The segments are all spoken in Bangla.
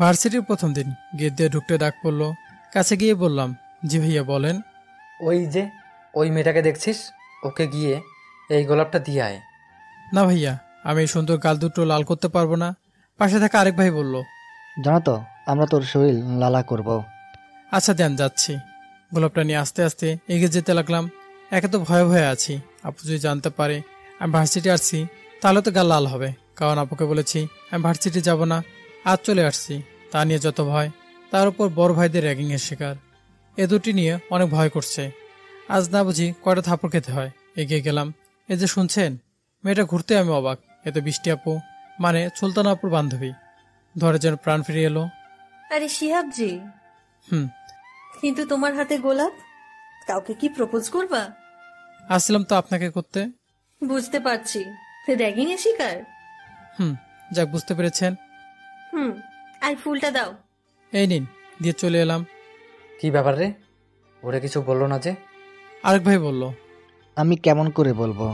ভার্সিটির প্রথম দিন গেট দিয়ে ঢুকতে ডাক পড়লো। কাছে গিয়ে বললাম, জি ভাইয়া বলেন। ওই যে ওই মেয়েটাকে দেখছিস, ওকে গিয়ে এই গোলাপটা দিয়ে আয়। না ভাইয়া, আমি এই সুন্দর গাল দুটো লাল করতে পারবো না। পাশে থাকা আরেক ভাই বলল, জানো তো আমরা তোর শরীর লালা করব। আচ্ছা দেন, যাচ্ছি। গোলাপটা নিয়ে আস্তে আস্তে এগিয়ে যেতে লাগলাম। একে তো ভয়ে ভয়ে আছি, আপু যদি জানতে পারে আমি ভার্সিটি আসছি তাহলে তো গাল লাল হবে, কারণ আপুকে বলেছি আমি ভার্সিটি যাব না, আজ চলে আসছি। তা নিয়ে যত ভয়, তার উপর বড় ভাইদের র্যাগিংয়ের শিকার, এ দুটি নিয়ে অনেক ভয় করছে। আজ না বুঝি কয়টা থাপড় খেতে হয়। এগিয়ে গেলাম। এই যে শুনছেন, মেয়েটা ঘুরতে আমি অবাক। এ তো বৃষ্টি আপু, মানে সুলতানা আপুর বান্ধবী। ধরে যেন প্রাণ ফিরে এলো। আরে শিহাব জি, হুম। কিন্তু তোমার হাতে গোলাপ, কাউকে কি প্রপোজ করবা? আসছিলাম তো আপনাকে করতে। বুঝতে পারছি, র্যাগিং এর শিকার। হুম, যাক বুঝতে পেরেছেন। হুম, আর ফুলটা দাও। এই নিন, দিয়ে চলে এলাম। কি ব্যাপার রে, ওরে কিছু বললো না যে? আরেক ভাই বলল। আমি কেমন করে বলবো?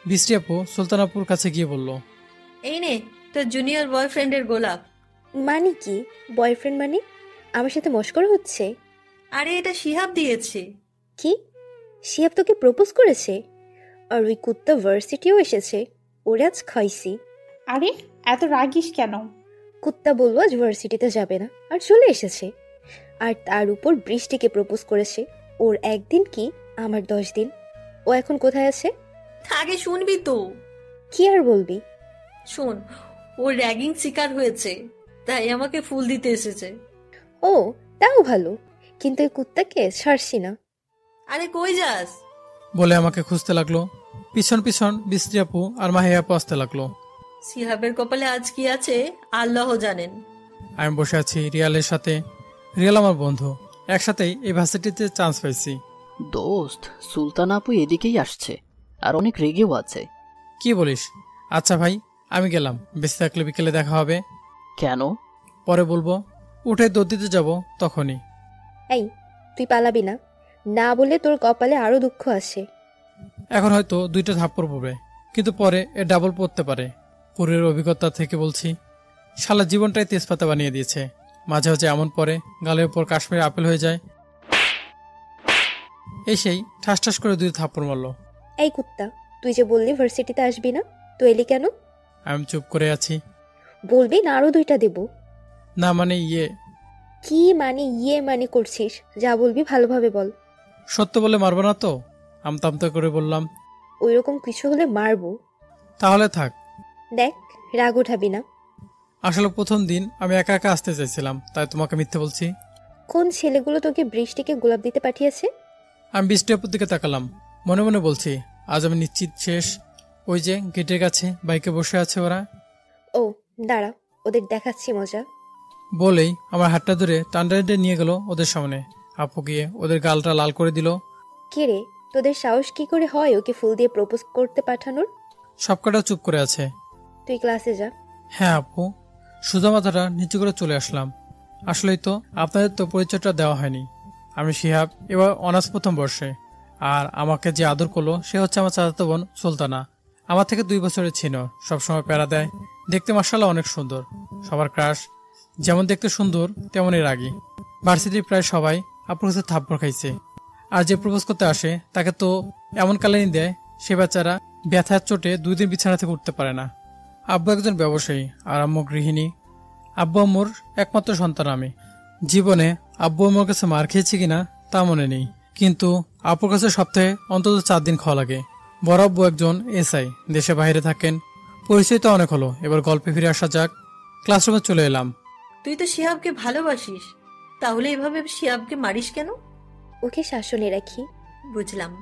বৃষ্টি আপু সুলতানাপুর কাছে গিয়ে বলল, এই নে তোর জুনিয়র বয়ফ্রেন্ডের গোলাপ। মানে কি বয়ফ্রেন্ড? মানে আমার সাথে মস্করা হচ্ছে? আরে এটা শিহাব দিয়েছে। কি, শিহাব তোকে প্রপোজ করেছে? আর ওই কুত্তা ভার্সিটিও এসেছে, ওরে আজ খাইছি। আরে এত রাগিস কেন? কুত্তা বলবো আজ ভার্সিটিতে যাবে না, আর চলে এসেছে। আর তার উপর বৃষ্টিকে প্রপোজ করেছে। ওর একদিন কি আমার 10 দিন। ও এখন কোথায় আছে? আগে শুনবি তো। কি আর বলবি? শোন, ও র্যাগিং শিকার হয়েছে, তাই আমাকে ফুল দিতে এসেছে। ও, তাও ভালো, কিন্তু এই কুত্তাকে ছাড়ছি না। আরে কই যাস? বলে আমাকে খুঁজতে লাগলো। পিছন পিছন বৃষ্টি আপু আর মাহিয়া আপু আসতে লাগলো। শিহাবের কপালে আজ কি আছে আল্লাহ জানেন। আমি বসে আছি রিয়ালের সাথে। রিয়াল আমার বন্ধু, একসাথেই এই ভার্সিটিতে চান্স পাইছি। দোস্ত, সুলতান আপু এদিকেই আসছে, আর অনেক রেগেও আছে। কি বলিস? আচ্ছা ভাই, আমি গেলাম, বেঁচে থাকলে বিকেলে দেখা হবে। কেন? পরে বলবো। উঠে দৌড় দিতে যাব তখনই। এই, তুই পালাবি না, না বলে তোর কপালে আরো দুঃখ আসে। এখন হয়তো 2টা থাপ্পড় পড়বে, কিন্তু পরে এ ডাবল পড়তে পারে। পূর্বের অভিজ্ঞতা থেকে বলছি, শালা জীবনটাই তেজপাতা বানিয়ে দিয়েছে। মাঝে মাঝে এমন পরে গালের উপর কাশ্মীর আপেল হয়ে যায়। এই সেই ঠাস ঠাস করে 2 থাপ্পড় মারলো। এই কুত্তা, তুই যে বললি ভার্সিটিতে আসবি না, তো এলি কেন? আমি চুপ করে আছি। বলবি না আরো 2টা দেব? না মানে কি মানে ইয়ে মানে করছিস? যা বলবি ভালোভাবে বল। সত্য বলে মারবো না তো? আমতা আমতা করে বললাম। ওইরকম কিছু হলে মারবো। তাহলে থাক। দেখ, রাগ উঠাবি না। আসলে প্রথম দিন আমি একা একা আসতে চাইছিলাম, তাই তোমাকে মিথ্যে বলছি। কোন ছেলেগুলো তোকে বৃষ্টিকে গোলাপ দিতে পাঠিয়েছে? আমি বৃষ্টি আপুর দিকে তাকালাম, মনে মনে বলছি আজ আমি নিশ্চিত শেষ। ওই যে গেটের কাছে বাইকে বসে আছে ওরা। ও দাঁড়া, ওদের দেখাচ্ছি মজা। বলেই আমার হাতটা ধরে টান্ডারিতে নিয়ে গেল ওদের সামনে। আপু গিয়ে ওদের গালটা লাল করে দিল। কে রে, তোদের সাহস কি করে হয় ওকে ফুল দিয়ে প্রপোজ করতে পাঠানোর? সবকটা চুপ করে আছে। তুই ক্লাসে যা। হ্যাঁ আপু, সোজা মাথাটা নিচু করে চলে আসলাম। আসলেই তো আপনাদের তো পরিচয়টা দেওয়া হয়নি। আমি শিহাব, এবার অনার্স প্রথম বর্ষে। আর আমাকে যে আদর করলো সে হচ্ছে আমার চাচাতো বোন সুলতানা। আমার থেকে 2 বছরের ছিল, সবসময় প্যারা দেয়। দেখতে মাশাআল্লাহ অনেক সুন্দর, সবার ক্রাশ। যেমন দেখতে সুন্দর তেমনই রাগী। ভার্সিটির প্রায় সবাই আপুর কাছে থাপ্পড় খাইছে। আর যে প্রপোজ করতে আসে তাকে তো এমন কালানি দেয়, সে বেচারা ব্যথার চোটে 2 দিন বিছানা থেকে উঠতে পারে না। আব্বু একজন ব্যবসায়ী আর আম্মু গৃহিণী। আব্বু আম্মুর একমাত্র সন্তান আমি। জীবনে আব্বু আম্মুর কাছে মার খেয়েছি কিনা তা মনে নেই, কিন্তু আপুর কাছে সপ্তাহে অন্তত 4 দিন খাওয়া লাগে। বড় আব্বু একজন এসআই, দেশে বাইরে থাকেন। পরিচয় তো অনেক হলো, এবার গল্পে ফিরে আসা যাক। ক্লাসরুমে চলে এলাম। তুই তো শিহাবকে ভালোবাসিস, তাহলে এভাবে শিহাবকে মারিস কেন? ওকে শাসনে রাখি। বুঝলাম,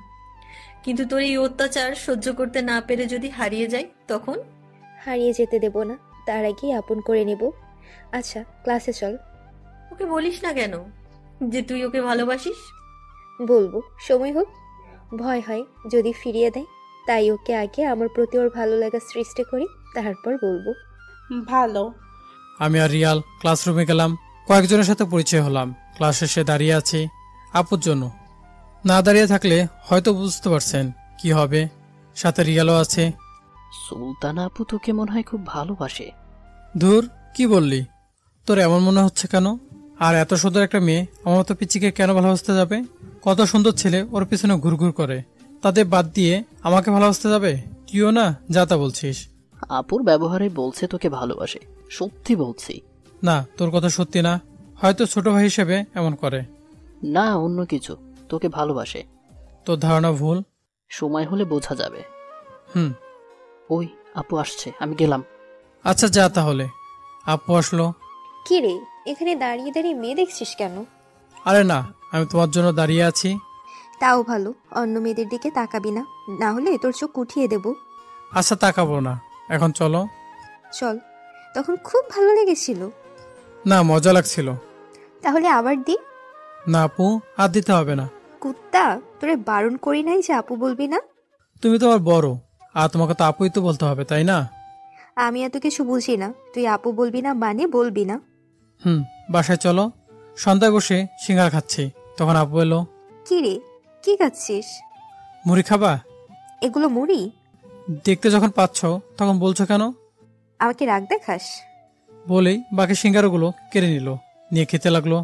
কিন্তু তোর এই অত্যাচার সহ্য করতে না পেরে যদি হারিয়ে যায় তখন? হারিয়ে যেতে দেব না, তার আগেই আপন করে নেব। আচ্ছা ক্লাসে চল। ওকে বলিস না কেন যে তুই ওকে ভালোবাসিস? বলবো, সময় হোক। ভয় হয় যদি ফিরিয়ে দেয়, তাই ওকে আগে আমার প্রতি ওর ভালো লাগা সৃষ্টি করি, তারপর বলবো। ভালো। আমি আর রিয়াল ক্লাসরুমে গেলাম। কয়েকজনের সাথে পরিচয় হলাম। ক্লাস শেষে দাঁড়িয়ে আছি আপুর জন্য। না দাঁড়িয়ে থাকলে হয়তো বুঝতে পারছেন কি হবে। সাথে রিয়ালও আছে। সুলতান আপু তোকে মনে হয় খুব ভালোবাসে। ধুর, কি বললি? তোর এমন মনে হচ্ছে কেন? আর এত সুন্দর একটা মেয়ে আমার মতো পিচিকে কেন ভালোবাসতে যাবে? কত সুন্দর ছেলে ওর পিছনে ঘুরঘুর করে, তাদের বাদ দিয়ে আমাকে ভালোবাসতে যাবে? তুইও না যা তা বলছিস। আপুর ব্যবহারে বলছে তোকে ভালোবাসে, সত্যি বলছি। না, তোর কথা সত্যি না, হয়তো ছোট ভাই হিসেবে এমন করে। না, অন্য কিছু, তোকে ভালোবাসে। তোর ধারণা ভুল। সময় হলে বোঝা যাবে। হুম। ওই আপু আসছে, আমি গেলাম। আচ্ছা যা তাহলে। আপু আসলো। কি রে, এখানে দাঁড়িয়ে দাঁড়িয়ে মেয়ে দেখছিস কেন? আরে না, আমি তোমার জন্য দাঁড়িয়ে আছি। তাও ভালো, অন্য মেয়েদের দিকে তাকাবি না, না হলে তোর চোখ উঠিয়ে দেব। আচ্ছা তাকাবো না, এখন চলো। চল। তখন খুব ভালো লেগেছিল। না, মজা লাগছিল। তাহলে আবার দি। না আপু, আর দিতে হবে না। কুত্তা, তোরে বারণ করি নাই যে আপু বলবি না? তুমি তো আর বড়, আর তোমাকে তো আপুই তো বলতে হবে, তাই না? আমি এত কিছু বুঝি না, তুই আপু বলবি না মানে বলবি না। হুম, বাসায় চলো। সন্ধ্যায় বসে সিঙ্গারা খাচ্ছি, তখন আপু এলো। কি রে, কি খাচ্ছিস? মুড়ি খাবা? এগুলো মুড়ি? দেখতে যখন পাচ্ছ তখন বলছো কেন? আমাকে রাগ দেখাস? বলেই বাকি সিঙ্গারাগুলো কেড়ে নিল, নিয়ে খেতে লাগলো।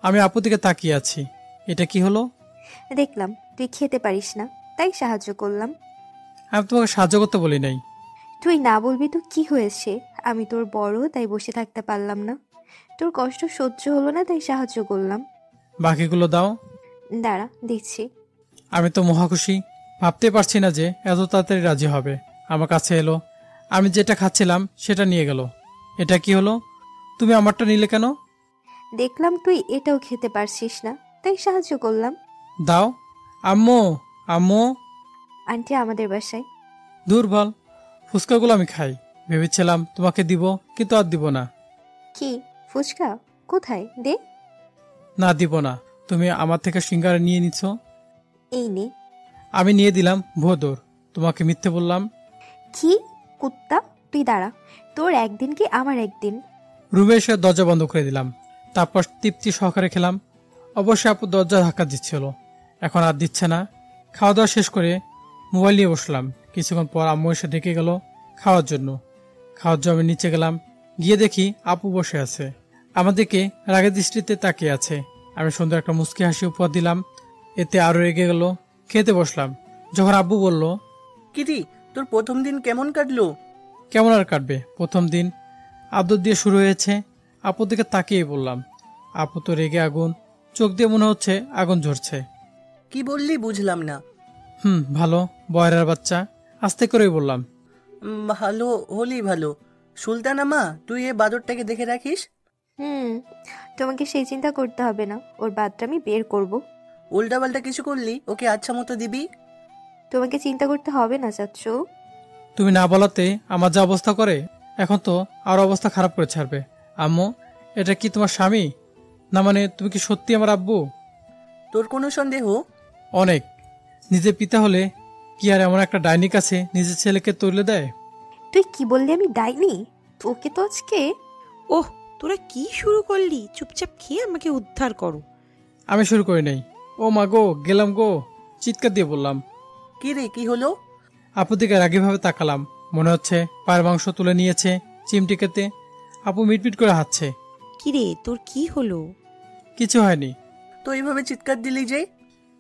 আমি আপুর দিকে তাকিয়ে আছি। এটা কি হলো? দেখলাম তুই খেতে পারিস না, তাই সাহায্য করলাম। আমি তোমাকে সাহায্য করতে বলি নাই। তুই না বলবি তো কি হয়েছে, আমি তোর বড় তাই বসে থাকতে পারলাম না। তোর কষ্ট সহ্য হলো না তাই সাহায্য করলাম। বাকিগুলো দাও। দাঁড়া, দিচ্ছি। আমি তো মহা খুশি, ভাবতে পারছি না যে এত তাড়াতাড়ি রাজি হবে। আমার কাছে এলো, আমি যেটা খাচ্ছিলাম সেটা নিয়ে গেল। এটা কি হলো? তুমি আমারটা নিলে কেন? দেখলাম তুই এটাও খেতে পারছিস না, তাই সাহায্য করলাম। দাও। আম্মু, আম্মু। আন্টি আমাদের বাসায়। দুর্বল, ফুচকাগুলো আমি খাই, ভেবেছিলাম তোমাকে দিব, কিন্তু আর দিব না। কি ফুচকা? কোথায় দে। না, দিব না। তুমি আমার থেকে সিঙ্গারা নিয়ে নিচ্ছ। এই নে। আমি নিয়ে দিলাম ভোদর, তোমাকে মিথ্যে বললাম। কি কুত্তা, তুই দাঁড়া, তোর একদিন কি আমার একদিন। রুমে এসে দরজা বন্ধ করে দিলাম, তারপর তৃপ্তি সহকারে খেলাম। অবশ্যই আপু দরজা ধাক্কা দিচ্ছিল, এখন আর দিচ্ছে না। খাওয়া দাওয়া শেষ করে মোবাইল নিয়ে বসলাম। কিছুক্ষণ পর আম্মু এসে ডেকে গেল খাওয়ার জন্য। খাওয়ার জন্য আমি নিচে গেলাম, গিয়ে দেখি আপু বসে আছে, আমাদেরকে রাগের দৃষ্টিতে তাকিয়ে আছে। আমি সুন্দর একটা মুচকি হাসি উপহার দিলাম, এতে আরো রেগে গেল। খেতে বসলাম, যখন আব্বু বলল, কিরি, তোর প্রথম দিন কেমন কাটলো? কেমন আর কাটবে, প্রথম দিন আদর দিয়ে শুরু হয়েছে। আপুর দিকে তাকিয়ে বললাম। আপু তো রেগে আগুন, চোখ দিয়ে মনে হচ্ছে আগুন ঝরছে। কি বললি বুঝলাম না। ভালো, বয়রার বাচ্চা, আস্তে করেই বললাম। ভালো হলেই ভালো। সুলতানা মা, তুই এ বাদরটাকে দেখে রাখিস। তোমাকে সেই চিন্তা করতে হবে না, ওর বাদটা আমি বের করব। উল্টাপাল্টা কিছু করলি ওকে আচ্ছা মতো দিবি। তোমাকে চিন্তা করতে হবে না চাচ্চু। তুমি না বলাতে আমার যা অবস্থা করে, এখন তো আর অবস্থা খারাপ করে ছাড়বে। আম্মু, এটা কি তোমার স্বামী? না মানে তুমি কি সত্যি আমার আব্বু? তোর কোনো সন্দেহ? অনেক। নিজের পিতা হলে কি আর এমন একটা ডাইনি কাছে নিজের ছেলেকে তুলে দেয়? তুই কি বললি আমি ডাইনি? তোকে তো আজকে। ওহ, তোরা কি শুরু করলি? চুপচাপ খেয়ে আমাকে উদ্ধার করো। আমি শুরু করি নাই। ও মা গো, গেলাম গো, চিৎকার দিয়ে বললাম। কি রে, কি হলো? আপুর দিকে রাগীভাবে তাকালাম, মনে হচ্ছে পায়ের মাংস তুলে নিয়েছে চিমটি কেটে। আপু মিটমিট করে হাঁটছে। কিরে, তোর কি হলো? কিছু হয়নি। তো এইভাবে চিৎকার দিলি যে?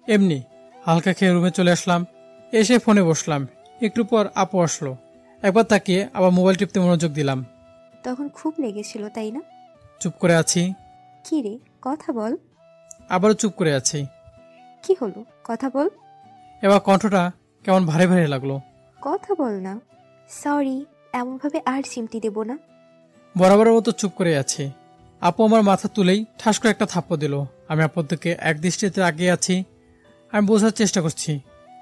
এমনি হালকা খেয়ে রুমে চলে আসলাম, এসে ফোনে বসলাম। একটু পর আপু আসলো, একবার তাকিয়ে আবার মোবাইল টিপতে মনোযোগ দিলাম। তখন খুব লেগেছিল তাই না? চুপ করে আছি। কি রে, কথা বল। আবারও চুপ করে আছি। কি হলো, কথা বল। এবার কণ্ঠটা কেমন ভারী ভারী লাগলো। কথা বল না। সরি, এমনভাবে আর চিমটি দেব না। বরাবরের মতো চুপ করে আছি। আপু আমার মাথা তুলেই ঠাস করে একটা থাপ্পড় দিল। আমি আপুর দিকে এক দৃষ্টিতে তাকিয়ে আছি। আমি বোঝার চেষ্টা করছি,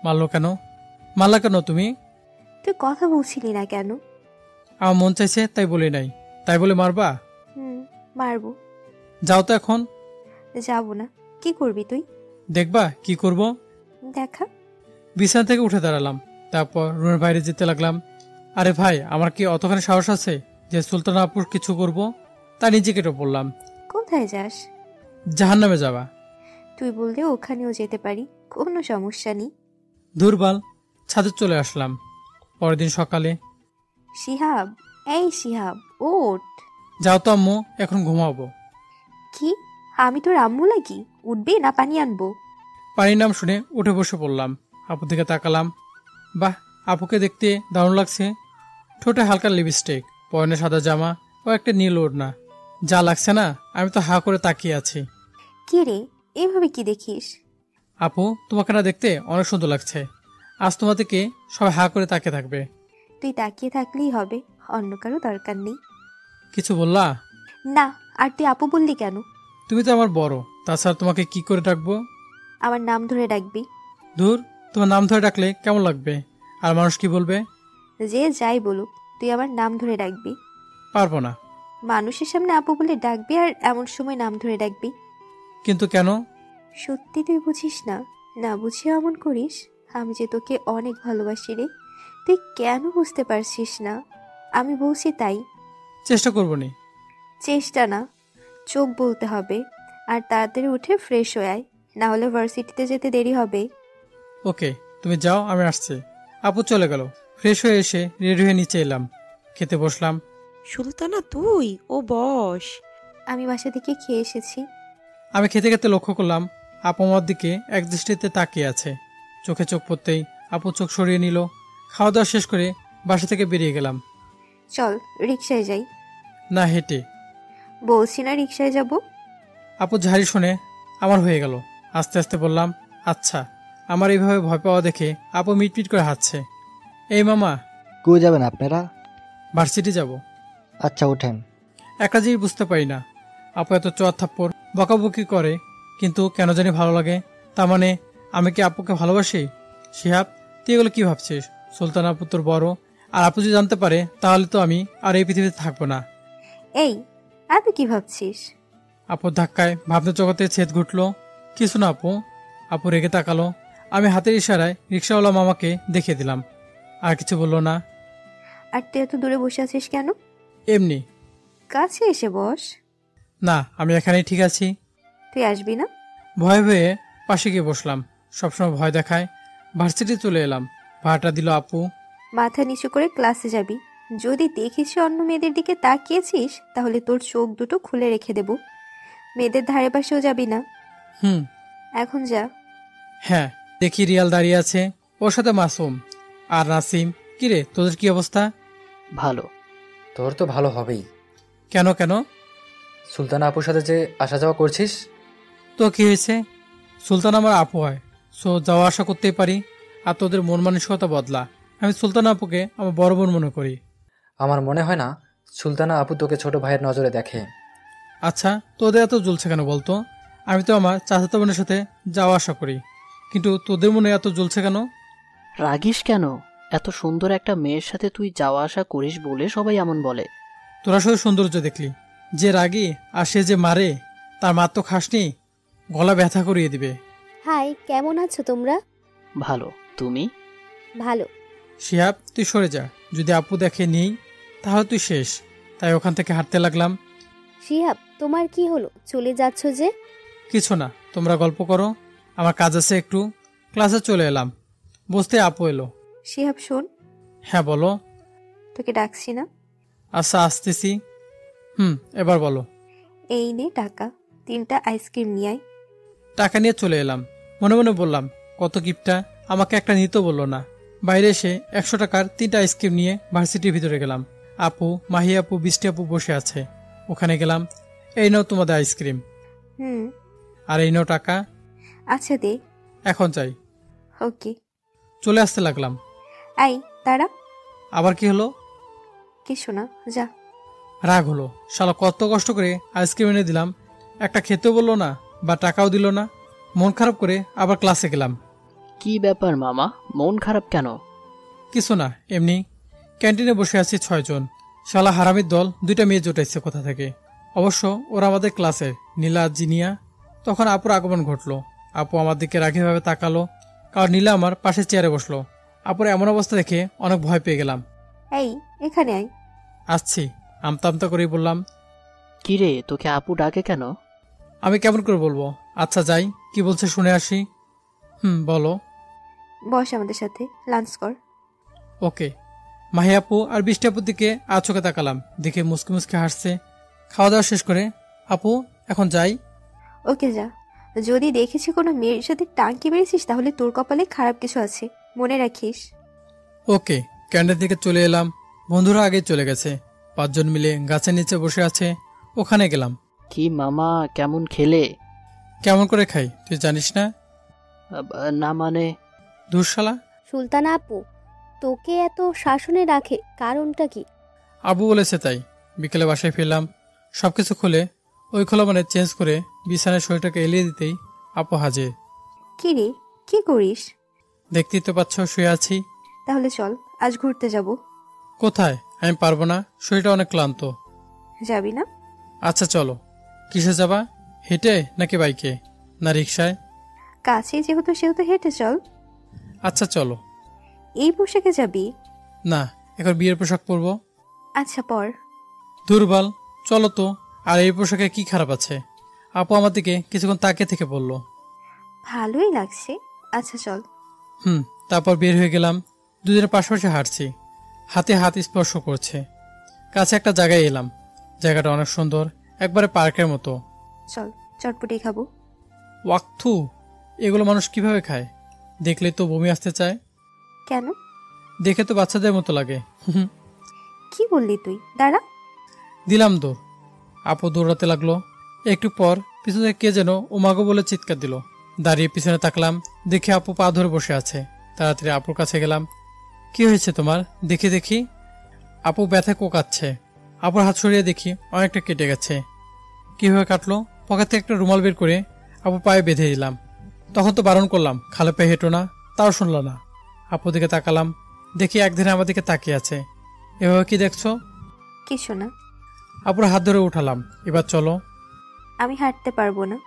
মারলো কেন? মারলা কেন তুমি? তুই কথা বলছিলি না কেন? আমার মন চাইছে তাই বলি নাই, তাই বলে মারবা? মারবো। যাও তো এখন। যাবো না। কি করবি তুই? দেখবা কি করব। দেখা। বিছানা থেকে উঠে দাঁড়ালাম, তারপর রুমের বাইরে যেতে লাগলাম। আরে ভাই, আমার কি অতখানি সাহস আছে যে সুলতানা আপুর কিছু করব? তা নিজেকে তো বললাম। কোথায় যাস? জাহান্নামে যাবা। তুই বললে ওখানেও যেতে পারি, কোনো সমস্যা নেই। দুর্বল, ছাদে চলে আসলাম। পরের দিন সকালে। শিহাব, এই শিহাব, ওঠ। যাও তো আম্মু, এখন ঘুমাবো। কি, আমি তোর আম্মু লাগি? উঠবে না পানি আনবো? পানির নাম শুনে উঠে বসে পড়লাম। আপুর দিকে তাকালাম। বাহ, আপুকে দেখতে দারুণ লাগছে। ঠোঁটে হালকা লিপস্টিক, পরনে সাদা জামা ও একটা নীল ওড়না। যা লাগছে না, আমি তো হা করে তাকিয়ে আছি। কে রে, এভাবে কি দেখিস? আপু, তোমাকে না দেখতে অনেক সুন্দর লাগছে। আজ তোমার দিকে সবাই হা করে তাকিয়ে থাকবে। তুই তাকিয়ে থাকলেই হবে, অন্য কারো দরকার নেই। কিছু বললা? না, আর তুই আপু বললি কেন? তুমি তো আমার বড়, তাছাড়া তোমাকে কি করে ডাকবো? আমার নাম ধরে ডাকবি। দূর, তোমার নাম ধরে ডাকলে কেমন লাগবে? আর মানুষ কি বলবে? যে যাই বলুক, তুই আমার নাম ধরে ডাকবি। পারবো না। মানুষের সামনে আপু বলে ডাকবি আর এমন সময় নাম ধরে ডাকবি? কিন্তু কেন? সত্যি তুই বুঝিস না? না বুঝিয়ে এমন করিস? আমি যে তোকে অনেক ভালোবাসি রে, তুই কেন বুঝতে পারছিস না? আমি বলছি তাই। চেষ্টা করবো নি। চেষ্টা না, চোখ বলতে হবে। আর তাড়াতাড়ি উঠে ফ্রেশ হয়ে আয়, না হলে ভার্সিটিতে যেতে দেরি হবে। ওকে, তুমি যাও, আমি আসছি। আপু চলে গেল। ফ্রেশ হয়ে এসে রেডি হয়ে নিচে এলাম, খেতে বসলাম। সুলতানা তুই, ও বস। আমি বাসা থেকে খেয়ে এসেছি। আমি খেতে খেতে লক্ষ্য করলাম আপু আমার দিকে এক দৃষ্টিতে তাকিয়ে আছে। চোখে চোখ পড়তেই আপু চোখ সরিয়ে নিল। খাওয়া দাওয়া শেষ করে বাসা থেকে বেরিয়ে গেলাম। চল রিক্সায় যাই। না, হেঁটে। বলছি না রিক্সায় যাব। আপু ঝাড়ি শুনে আমার হয়ে গেল। আস্তে আস্তে বললাম, আচ্ছা। আমার এইভাবে ভয় পাওয়া দেখে আপু মিটমিট করে হাসছে। এই মামা, কই যাবেন আপনারা? ভার্সিটি যাব। আচ্ছা, ওঠেন। একটা জিনিস বুঝতে পারি না, আপু এত চোয়ার থাপ্পড় বকাবকি করে, কিন্তু কেন জানি ভালো লাগে। তার মানে আমি কি আপুকে ভালোবাসি? শিহাব, তুই এগুলো কি ভাবছিস? সুলতান আপু তোর বড়, আর আপু যদি জানতে পারে তাহলে তো আমি আর এই পৃথিবীতে থাকবো না। এই, এত কি ভাবছিস? আপুর ধাক্কায় ভাবনা জগতে ছেদ ঘুটলো। কিছু না আপু। আপু রেগে তাকালো। আমি হাতের ইশারায় রিক্সাওয়ালা মামাকে দেখিয়ে দিলাম। আর কিছু বললো না। আর তুই এত দূরে বসে আছিস কেন? এমনি। কাছে এসে বস। না, আমি এখানেই ঠিক আছি। তুই আসবি না? ভয়ে ভয়ে পাশে গিয়ে বসলাম। সবসময় ভয় দেখায়। ভার্সিটি চলে এলাম। ভাড়াটা দিল আপু। মাথা নিচু করে ক্লাসে যাবি। যদি দেখিস অন্য মেয়েদের দিকে তাকিয়েছিস, তাহলে তোর চোখ দুটো খুলে রেখে দেব। মেয়েদের ধারে পাশেও যাবি না। হুম। এখন যা। হ্যাঁ, দেখি রিয়াল দাঁড়িয়ে আছে, ওর সাথে মাসুম আর নাসিম। কিরে, তোদের কি অবস্থা? ভালো। তোর তো ভালো হবেই। কেন কেন? সুলতানা আপুর সাথে যে আসা যাওয়া করছিস। তো কি হয়েছে? সুলতান আমার আপু হয়, সো যাওয়া আসা করতেই পারি। আর তোদের মন মানসিকতা বদলা। আমি সুলতান আপুকে আমার বড় বোন মনে করি। আমার মনে হয় না সুলতানা আপু তোকে ছোট ভাইয়ের নজরে দেখে। আচ্ছা, তোদের এত জ্বলছে কেন বলতো? আমি তো আমার চাচাতো বোনের সাথে যাওয়া আসা করি, কিন্তু তোদের মনে এত জ্বলছে কেন? রাগিস কেন? এত সুন্দর একটা মেয়ের সাথে তুই যাওয়া আসা করিস বলে সবাই এমন বলে। তোরা শুধু সৌন্দর্য দেখলি। যে রাগী আর সে যে মারে, তার মার তো খাসনি, গলা ব্যথা করিয়ে দিবে। হাই, কেমন আছো তোমরা? ভালো। তুমি? ভালো। শিহাব, তুই সরে যা। যদি আপু দেখে নেই তাহলে তুই শেষ। তাই ওখান থেকে হাঁটতে লাগলাম। শিহাব, তোমার কি হলো? চলে যাচ্ছ যে? কিছু না, তোমরা গল্প করো, আমার কাজ আছে একটু। ক্লাসে চলে এলাম। বসতে আপু এলো। শিহাব শোন। হ্যাঁ বলো। তোকে ডাকছি না? আচ্ছা, আসতেছি। এবার বলো। এই নে টাকা, 3টা আইসক্রিম নিয়ে আয়। টাকা নিয়ে চলে এলাম। মনে মনে বললাম, কত গিফটটা, আমাকে একটা নিতে বললো না। বাইরে এসে 100 টাকার 3টা আইসক্রিম নিয়ে ভার্সিটির ভিতরে গেলাম। আপু, মাহি আপু, বৃষ্টি আপু বসে আছে। ওখানে গেলাম। এই নাও তোমাদের আইসক্রিম। আর এই নাও টাকা। আচ্ছা দে। এখন চাই। ওকে। চলে আসতে লাগলাম। আই তারা। আবার কি হলো? কিছু না, যা। রাগ হলো। শালা কত কষ্ট করে আইসক্রিম এনে দিলাম, একটা খেতেও বললো না বা টাকাও দিল না। মন খারাপ করে আবার ক্লাসে গেলাম। কি ব্যাপার মামা, মন খারাপ কেন? কিছু না, এমনি। ক্যান্টিনে বসে আছি 6 জন। শালা হারামির দল 2টা মেয়ে জোটাইছে কোথা থেকে। অবশ্য ওরা আমাদের ক্লাসের, নীলা জিনিয়া। তখন আপুর আগমন ঘটলো। আপু আমার দিকে রাগীভাবে তাকালো, কারণ নীলা আমার পাশে চেয়ারে বসলো। আপুর এমন অবস্থা দেখে অনেক ভয় পেয়ে গেলাম। এই, এখানে আয়। আসছি, আমতা আমতা করেই বললাম। কিরে, তোকে আপু ডাকে কেন? আমি কেমন করে বলবো? আচ্ছা যাই, কি বলছে শুনে আসি। বলো। বস আমাদের সাথে, লাঞ্চ কর। ওকে। মাহি আপু আর বৃষ্টি আপুর দিকে চোখে তাকালাম, দেখে মুসকি মুসকি হাসছে। খাওয়া দাওয়া শেষ করে আপু এখন যাই। ওকে যা। যদি দেখেছি কোনো মেয়ের সাথে টাঙ্কি মেরেছিস তাহলে তোর কপালে খারাপ কিছু আছে, মনে রাখিস। ওকে। ক্যান্ডের দিকে চলে এলাম। বন্ধুরা আগে চলে গেছে। 5 জন মিলে গাছের নিচে বসে আছে, ওখানে গেলাম। কি মামা, কেমন খেলে? কেমন করে খাই তুই জানিস না? না মানে? ধুরশালা। সুলতানা আপু তোকে এত শাসনে রাখে কারণটা কি? আবু বলেছে তাই। বিকেলে বাসায় ফিরলাম, সবকিছু খুলে ওই খোলা মানে চেঞ্জ করে বিছানায় শরীরটাকে এলিয়ে দিতেই আপু হাজির। কি রে, কি করিস? দেখতেই তো পাচ্ছ শুয়ে আছি। তাহলে চল আজ ঘুরতে যাব। কোথায়? আমি পারবো না, শরীরটা অনেক ক্লান্ত। যাবি না? আচ্ছা চলো। কিসে যাবা? হেঁটে নাকি বাইকে না রিক্সায়? কাছে যেহেতু সেহেতু হেঁটে চল। আচ্ছা চলো। এই পোশাকে যাবি? না, এখন বিয়ের পোশাক পরবো। আচ্ছা পর। দুর্বল, চলো তো। আর এই পোশাকে কি খারাপ আছে? আপু আমার দিকে কিছুক্ষণ তাকিয়ে থেকে বলল, ভালোই লাগছে। আচ্ছা চল। তারপর বের হয়ে গেলাম। দুজনের পাশাপাশি হাঁটছি, হাতে হাত স্পর্শ করছে। কাছে একটা জায়গায় এলাম। জায়গাটা অনেক সুন্দর, একবারে পার্কের মতো। চল চটপটি খাবো। ওয়াক্থু, এগুলো মানুষ কিভাবে খায়? দেখলে তো বমি আসতে চায়। কেন? দেখে তো বাচ্চাদের মতো লাগে। কি বললি তুই? দাঁড়া। দিলাম দৌড়। আপু দৌড়াতে লাগলো। একটু পর পিছনে কে যেন ওমাগো বলে চিৎকার দিল। দাঁড়িয়ে পিছনে তাকলাম, দেখে আপু পা ধরে বসে আছে। তাড়াতাড়ি আপুর কাছে গেলাম। কি হয়েছে তোমার? দেখি দেখি। আপু ব্যথায় কোকাচ্ছে। আপুর হাত সরিয়ে দেখি অনেকটা কেটে গেছে। কিভাবে কাটলো? পকেট থেকে একটা রুমাল বের করে আপু পায়ে বেঁধে দিলাম। তখন তো বারণ করলাম খালে পায়ে হেঁটো না, তাও শুনল না। আপুর দিকে তাকালাম, দেখি একদিনে আমার দিকে তাকিয়ে আছে। এভাবে কি দেখছো? কিছু না। আপুর হাত ধরে উঠালাম। এবার চলো। আমি হাঁটতে পারবো না।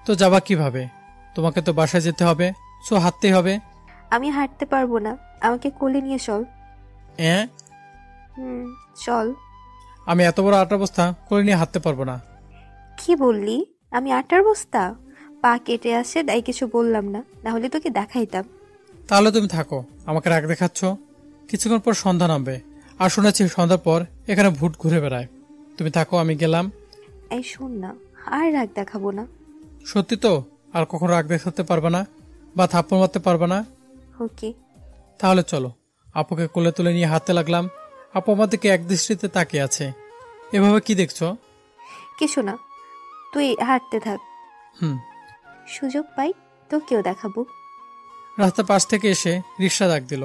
তো যাবা কিভাবে? তোমাকে তো বাসায় যেতে হবে, সো হাঁটতেই হবে। আমি হাঁটতে পারবো না, আমাকে কোলে নিয়ে চল। চল। আমি এত বড় আটা বস্তা করে নিয়ে হাঁটতে পারবো না। কি বললি? আমি আটার বস্তা? পা কেটে আসে তাই কিছু বললাম না, না হলে তোকে দেখাইতাম। তাহলে তুমি থাকো, আমাকে রাগ দেখাচ্ছ। কিছুক্ষণ পর সন্ধ্যা নামবে, আর শুনেছি সন্ধ্যার পর এখানে ভূত ঘুরে বেড়ায়। তুমি থাকো, আমি গেলাম। এই শোন না, আর রাগ দেখাবো না। সত্যি তো? আর কখনো রাগ দেখাতে পারবে না বা থাপ্পড় মারতে পারবে না? ওকে। তাহলে চলো। আপুকে কোলে তুলে নিয়ে হাঁটতে লাগলাম। আপু আমার দিকে এক দৃষ্টিতে তাকিয়ে আছে। এভাবে কি দেখছো? কিছু না, তুই হাঁটতে থাক। সুযোগ পাই তোকেও দেখাবো। রাস্তার পাশ থেকে এসে রিক্সা ডাক দিল।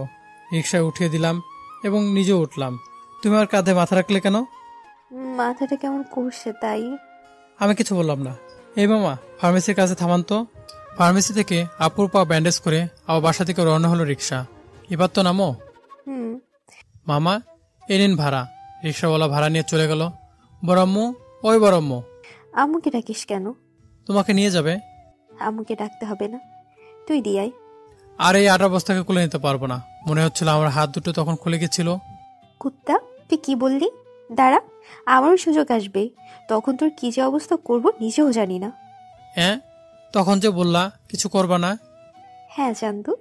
রিক্সায় উঠিয়ে দিলাম এবং নিজেও উঠলাম। তুমি আমার কাঁধে মাথা রাখলে কেন? মাথাটা কেমন করছে তাই। আমি কিছু বললাম না। এই মামা, ফার্মেসির কাছে থামান তো। ফার্মেসি থেকে আপুর পা ব্যান্ডেজ করে আবার বাসা থেকে রওনা হলো রিক্সা। এবার তো নামো। মামা, এ নিন ভাড়া। রিক্সাওয়ালা ভাড়া নিয়ে চলে গেল। বড়াম্মু, ওই বড়াম্মু। আম্মুকে ডাকিস কেন? তোমাকে নিয়ে যাবে। আম্মুকে ডাকতে হবে না, তুই দিয়াই। আর এই আটা বস্তাকে খুলে নিতে পারবো না। মনে হচ্ছিল আমার হাত দুটো তখন খুলে গেছিল। কুত্তা, তুই কি বললি? দাঁড়া, আমারও সুযোগ আসবে, তখন তোর কি যে অবস্থা করব নিজেও জানি না। তখন যে বললা কিছু করবা না। হ্যাঁ চান্দু,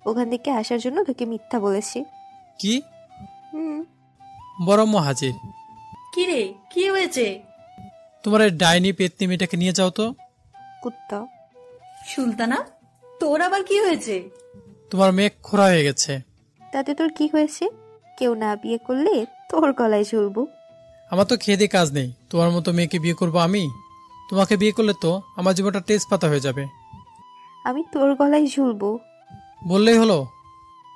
ওখান থেকে আসার জন্য তোকে মিথ্যা বলেছি। কি? বড়ম্মু হাজির। কি রে, কি হয়েছে? তোমার এই ডাইনি পেতনি মেয়েটাকে নিয়ে যাও তো। কুত্তা। সুলতানা, তোর আবার কি হয়েছে? তোমার মেয়ে খোড়া হয়ে গেছে। তাতে তোর কি হয়েছে? কেউ না বিয়ে করলে তোর গলায় ঝুলবো। আমার তো খেয়ে দিয়ে কাজ নেই। তোমার মতো মেয়েকে বিয়ে করবো আমি? তোমাকে বিয়ে করলে তো আমার জীবনটা তেজপাতা হয়ে যাবে। আমি তোর গলায় ঝুলবো বললেই হলো।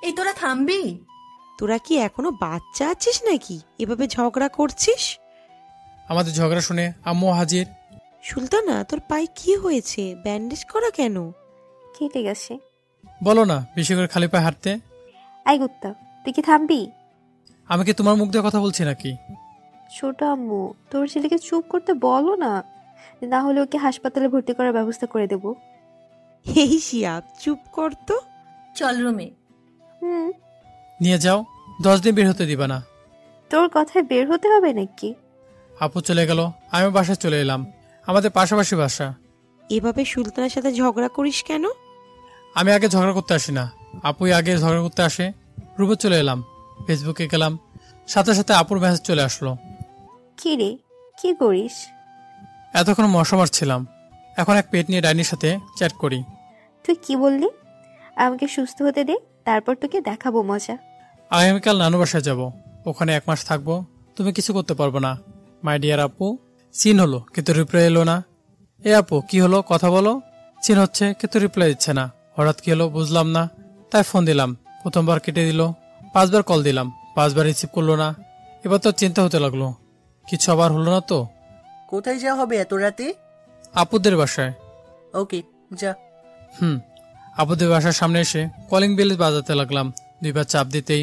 এই তোরা থামবি? তোরা কি এখনো বাচ্চা আছিস নাকি এভাবে ঝগড়া করছিস? আমাদের ঝগড়া শুনে আম্মু হাজির। সুলতানা, তোর পায়ে কি হয়েছে? ব্যান্ডেজ করা কেন? কেটে গেছে। বলো না বেশি করে খালি পায়ে হাঁটতে। আই কুত্তা, তুই কি থামবি? আমি কি তোমার মুখ দিয়ে কথা বলছি নাকি? ছোট আম্মু, তোর ছেলেকে চুপ করতে বলো না, না হলে ওকে হাসপাতালে ভর্তি করার ব্যবস্থা করে দেব। এই শিয়াব, চুপ কর তো। চল রুমে। নিয়ে যাও, 10 দিন বের হতে দিবা না। তোর কথায় বের হতে হবে নাকি? আপু চলে গেল, আমি বাসায় চলে এলাম। আমাদের পাশাপাশি বাসা। এভাবে সুলতানের সাথে ঝগড়া করিস কেন? আমি আগে ঝগড়া করতে আসি না, আপুই আগে ঝগড়া করতে আসে। রুমে চলে এলাম, ফেসবুকে গেলাম, সাথে সাথে আপুর মেসেজ চলে আসলো। কি রে, কি করিস? এতক্ষণ মশা মারছিলাম, এখন এক পেট নিয়ে ডাইনির সাথে চ্যাট করি। তুই কি বললি? আমাকে সুস্থ হতে দে, তারপর তোকে দেখাবো মজা। আগামীকাল নানু বাসায় যাব, ওখানে 1 মাস থাকবো। তুমি কিছু করতে পারবো না। মাই ডিয়ার আপু। সিন হলো কিন্তু রিপ্লাই এলো না। এ আপু কি হলো, কথা বলো। সিন হচ্ছে কিন্তু রিপ্লাই দিচ্ছে না। হঠাৎ কি হলো বুঝলাম না, তাই ফোন দিলাম। প্রথমবার কেটে দিল, 5 বার কল দিলাম, 5 বার রিসিভ করলো না। এবার তো চিন্তা হতে লাগলো, কিছু আবার হলো না তো। কোথায় যাওয়া হবে এত রাতে? আপুদের বাসায়। ওকে, যা। আপুদের বাসার সামনে এসে কলিং বেল বাজাতে লাগলাম। 2 বার চাপ দিতেই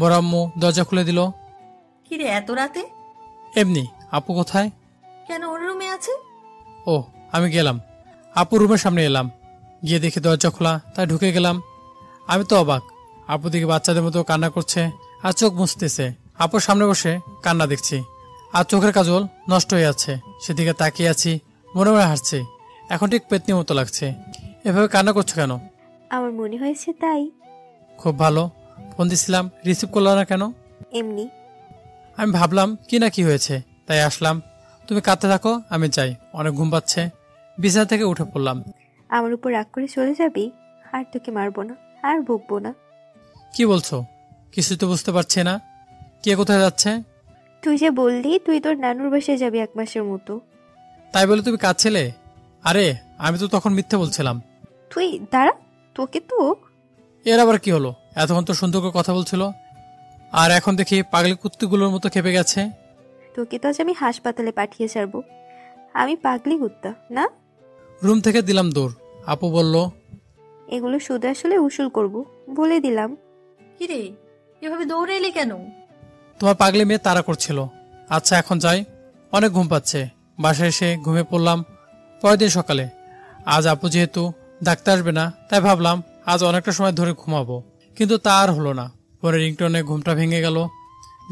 বড় আম্মু দরজা খুলে দিল। কিরে এত রাতে? এমনি। আপু কোথায়? কেন, ওর রুমে আছে। ও, আমি গেলাম। আপু রুমের সামনে এলাম, গিয়ে দেখি দরজা খোলা, তাই ঢুকে গেলাম। আমি তো অবাক, আপু দিকে বাচ্চাদের মতো কান্না করছে আর চোখ মুছতেছে। আপুর সামনে বসে কান্না দেখছি, আর চোখের কাজল নষ্ট হয়ে আছে। সেদিকে তাকিয়ে আছি, মনে মনে হাসছে। এখন ঠিক পেতনির মতো লাগছে। এভাবে কান্না করছো কেন? আমার মনে হয়েছে তাই। খুব ভালো, ফোন দিছিলাম, রিসিভ করলো না কেন? এমনি। আমি ভাবলাম কি না কি হয়েছে, তাই আসলাম। তুমি কাঁদতে থাকো, আমি যাই, অনেক ঘুম পাচ্ছে। বিছানা থেকে উঠে পড়লাম। আমার উপর রাগ করে চলে যাবি? আর তোকে মারবো না, আর বকবো না। কি বলছো? কিছু তো বুঝতে পারছি না। কে কোথায় যাচ্ছে? তুই যে বললি তুই তোর নানুর বাসায় যাবি 1 মাসের মতো। তাই বলে তুমি কাঁদছিলে? আরে আমি তো তখন মিথ্যে বলছিলাম। তুই দাঁড়া, তোকে তো। এর আবার কি হলো? এতক্ষণ তো সুন্দর করে কথা বলছিল, আর এখন দেখি পাগলি কুত্তিগুলোর মতো খেপে গেছে। তোকে তো আজ আমি হাসপাতালে পাঠিয়ে ছাড়বো। আমি পাগলি কুত্তা না? রুম থেকে দিলাম দৌড়। আপু বলল, এগুলো শুধু আসলে উসুল করব, বলে দিলাম। কিরে এভাবে দৌড়ে এলি কেন? তোমার পাগলি মেয়ে তাড়া করছিল। আচ্ছা এখন যাই, অনেক ঘুম পাচ্ছে। বাসায় এসে ঘুমিয়ে পড়লাম। পরের দিন সকালে, আজ আপু যেহেতু ডাক্তার আসবে না, তাই ভাবলাম আজ অনেকটা সময় ধরে ঘুমাবো, কিন্তু তা আর হলো না। পরে রিংটোনে ঘুমটা ভেঙে গেল।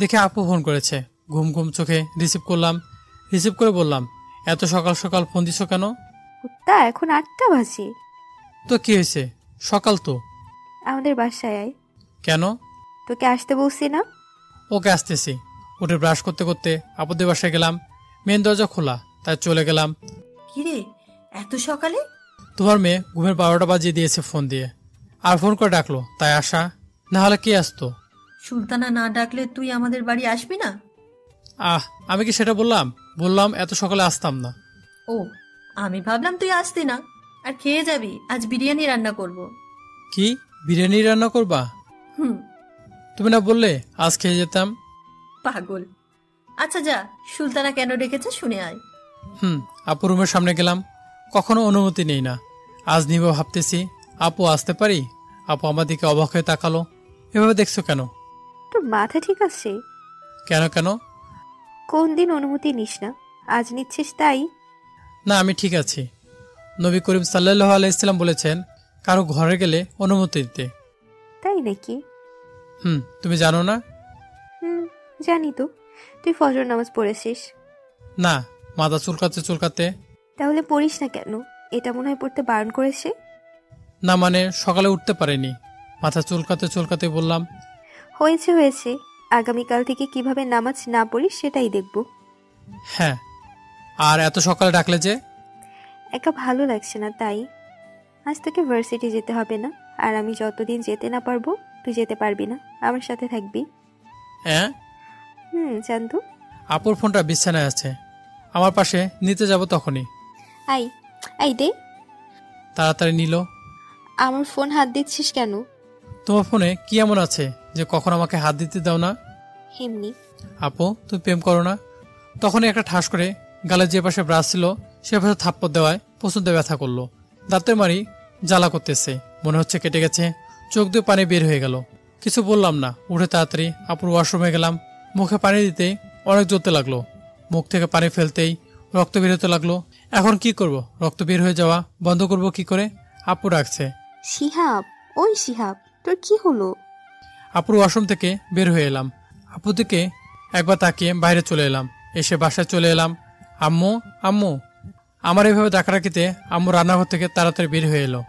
দেখে আপু ফোন করেছে। ঘুম ঘুম চোখে রিসিভ করলাম। রিসিভ করে বললাম, এত সকাল সকাল ফোন দিছ কেন? কুত্তা, এখন 8টা বাজে। তো কি হয়েছে, সকাল তো। আমাদের বাসায় আয়। কেন? তোকে আসতে বলছি না? ওকে আসতেছি। উঠে ব্রাশ করতে করতে আপুদের বাসায় গেলাম। মেন দরজা খোলা, তাই চলে গেলাম। কিরে এত সকালে? তোমার মেয়ে ঘুমের 12টা বাজিয়ে দিয়েছে ফোন দিয়ে, আর ফোন করে ডাকলো, তাই আসা। না হলে কে আসতো? সুলতানা না ডাকলে তুই আমাদের বাড়ি আসবি না? আমি কি সেটা বললাম? বললাম এত সকালে আসতাম না। ও, আমি ভাবলাম তুই আসতি না আর খেয়ে যাবি। আজ বিরিয়ানি রান্না করব। কি বিরিয়ানি রান্না করবা? তুমি না বললে আজ খেয়ে যেতাম। পাগল। আচ্ছা যা, সুলতানা কেন ডেকেছে শুনে আয়। আপু রুমের সামনে গেলাম। কখনো অনুমতি নেই না, আজ নিব ভাবতেছি। আপু আসতে পারি? আপু আমার দিকে অবাক হয়ে তাকালো। এভাবে দেখছো কেন? তোর মাথা ঠিক আছে? কেন কেন? কোন দিন অনুমতি নিস না, আজ নিচ্ছিস তাই? না, আমি ঠিক আছি। নবী করিম সাল্লাল্লাহু আলাইহি সাল্লাম বলেছেন কারো ঘরে গেলে অনুমতি দিতে। তাই নাকি? তুমি জানো না? জানি তো। তুই ফজর নামাজ পড়েছিস? না, মাথা চুলকাতে চুলকাতে। তাহলে পড়িস না কেন? এটা মনে হয় পড়তে বারণ করেছে। না মানে সকালে উঠতে পারিনি, মাথা চুলকাতে চুলকাতে বললাম। হয়েছে হয়েছে, আগামীকাল থেকে কিভাবে নামাজ না পড়িস সেটাই দেখব। হ্যাঁ, আর এত সকালে ডাকলে যে? একা ভালো লাগছে না তাই। আজ তোকে ভার্সিটি যেতে হবে না, আর আমি যতদিন যেতে না পারবো তুই যেতে পারবি না, আমার সাথে থাকবি। হ্যাঁ চান্দু। আপুর ফোনটা বিছানায় আছে, আমার পাশে নিতে যাব তখনই। আই আই দে। তাড়াতাড়ি নিল। আমার ফোন হাত দিচ্ছিস কেন? তোমার ফোনে কি এমন আছে যে কখন আমাকে হাত দিতে দাও না? এমনি। আপু তুমি প্রেম করো না? তখনই একটা ঠাস করে গালে যে পাশে ব্রাশ ছিল সে পাশে থাপ্পড় দেওয়ায় প্রচন্ড ব্যথা করলো। দাঁতের মারি জ্বালা করতেছে, মনে হচ্ছে কেটে গেছে। চোখ দিয়ে পানি বের হয়ে গেল। কিছু বললাম না, উঠে তাড়াতাড়ি আপুর ওয়াশরুমে গেলাম। মুখে পানি দিতেই অনেক জ্বলতে লাগলো। মুখ থেকে পানি ফেলতেই রক্ত বের হতে লাগলো। এখন কি করব? রক্ত বের হয়ে যাওয়া বন্ধ করব কি করে? আপু ডাকছে। শিহাব, ওই শিহাব, তোর কি হলো? আপুর ওয়াশরুম থেকে বের হয়ে এলাম। আপু থেকে একবার তাকিয়ে বাইরে চলে এলাম। এসে বাসায় চলে এলাম। আম্মু আম্মু, আমার এভাবে ডাকাডাকিতে আম্মু রান্নাঘর থেকে তাড়াতাড়ি বের হয়ে এলো।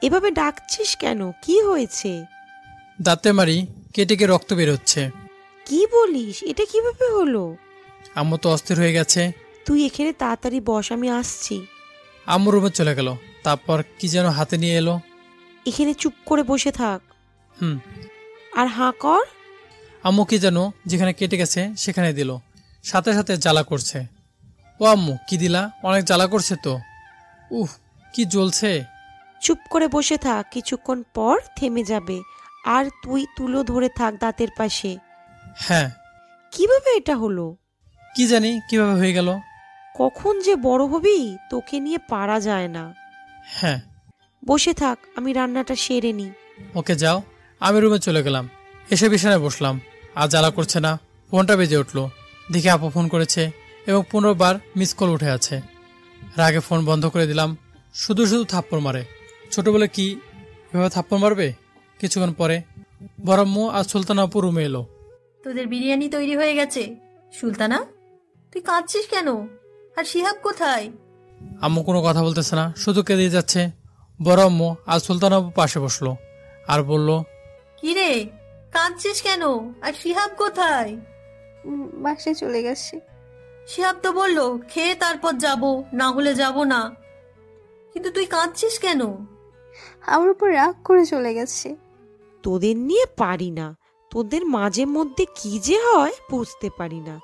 এভাবে ডাকছিস কেন? কি হয়েছে? দাঁতে মারি কেটে গিয়ে রক্ত বের হচ্ছে। কি বলিস? এটা কিভাবে হলো? আম্মু তো অস্থির হয়ে গেছে। তুই এখানে তাড়াতাড়ি বস, আমি আসছি। আম্মু রুমে চলে গেল, তারপর কি যেন হাতে নিয়ে এলো। এখানে চুপ করে বসে থাক হুম। আর হাঁ কর। আম্মু কি যেন যেখানে কেটে গেছে সেখানে দিল, সাথে সাথে জ্বালা করছে। ও আম্মু কি দিলা? অনেক জ্বালা করছে তো। উফ, কি জ্বলছে। চুপ করে বসে থাক, কিছুক্ষণ পর থেমে যাবে। আর তুই তুলো ধরে থাক দাঁতের পাশে। হ্যাঁ। কিভাবে এটা হলো? কি জানি কিভাবে হয়ে গেল। কখন যে বড় হবি, তোকে নিয়ে পারা যায় না। হ্যাঁ। বসে থাক, আমি রান্নাটা সেরে নি। ওকে যাও। আমি রুমে চলে গেলাম, এসে বিছানায় বসলাম। আর জ্বালা করছে না। ফোনটা বেজে উঠলো, দেখি আপু ফোন করেছে এবং 15 বার মিস কল উঠে আছে। রাগে ফোন বন্ধ করে দিলাম। শুধু শুধু থাপ্পড় মারে। ছোট বলে কি এভাবে থাপ্পড় মারবে? কিছুক্ষণ পরে বড়াম্মু আর সুলতানা আপু রুমে এলো। তোদের বিরিয়ানি তৈরি হয়ে গেছে। সুলতানা, তুই কাঁদছিস কেন? আর শিহাব কোথায়? আম্মু কোনো কথা বলতেছে না, শুধু কেঁদে যাচ্ছে। বড়াম্মু আর সুলতানা আপু পাশে বসলো আর বলল, কি রে, কাঁদছিস কেন? আর শিহাব কোথায়? বাসায় চলে গেছে। শিহাব তো বললো খেয়ে তারপর যাব, না হলে যাব না। কিন্তু তুই কাঁদছিস কেন? আমার উপর রাগ করে চলে গেছে। তোদের নিয়ে পারি না, তোদের মাঝে মধ্যে কি যে হয় বুঝতে পারি না,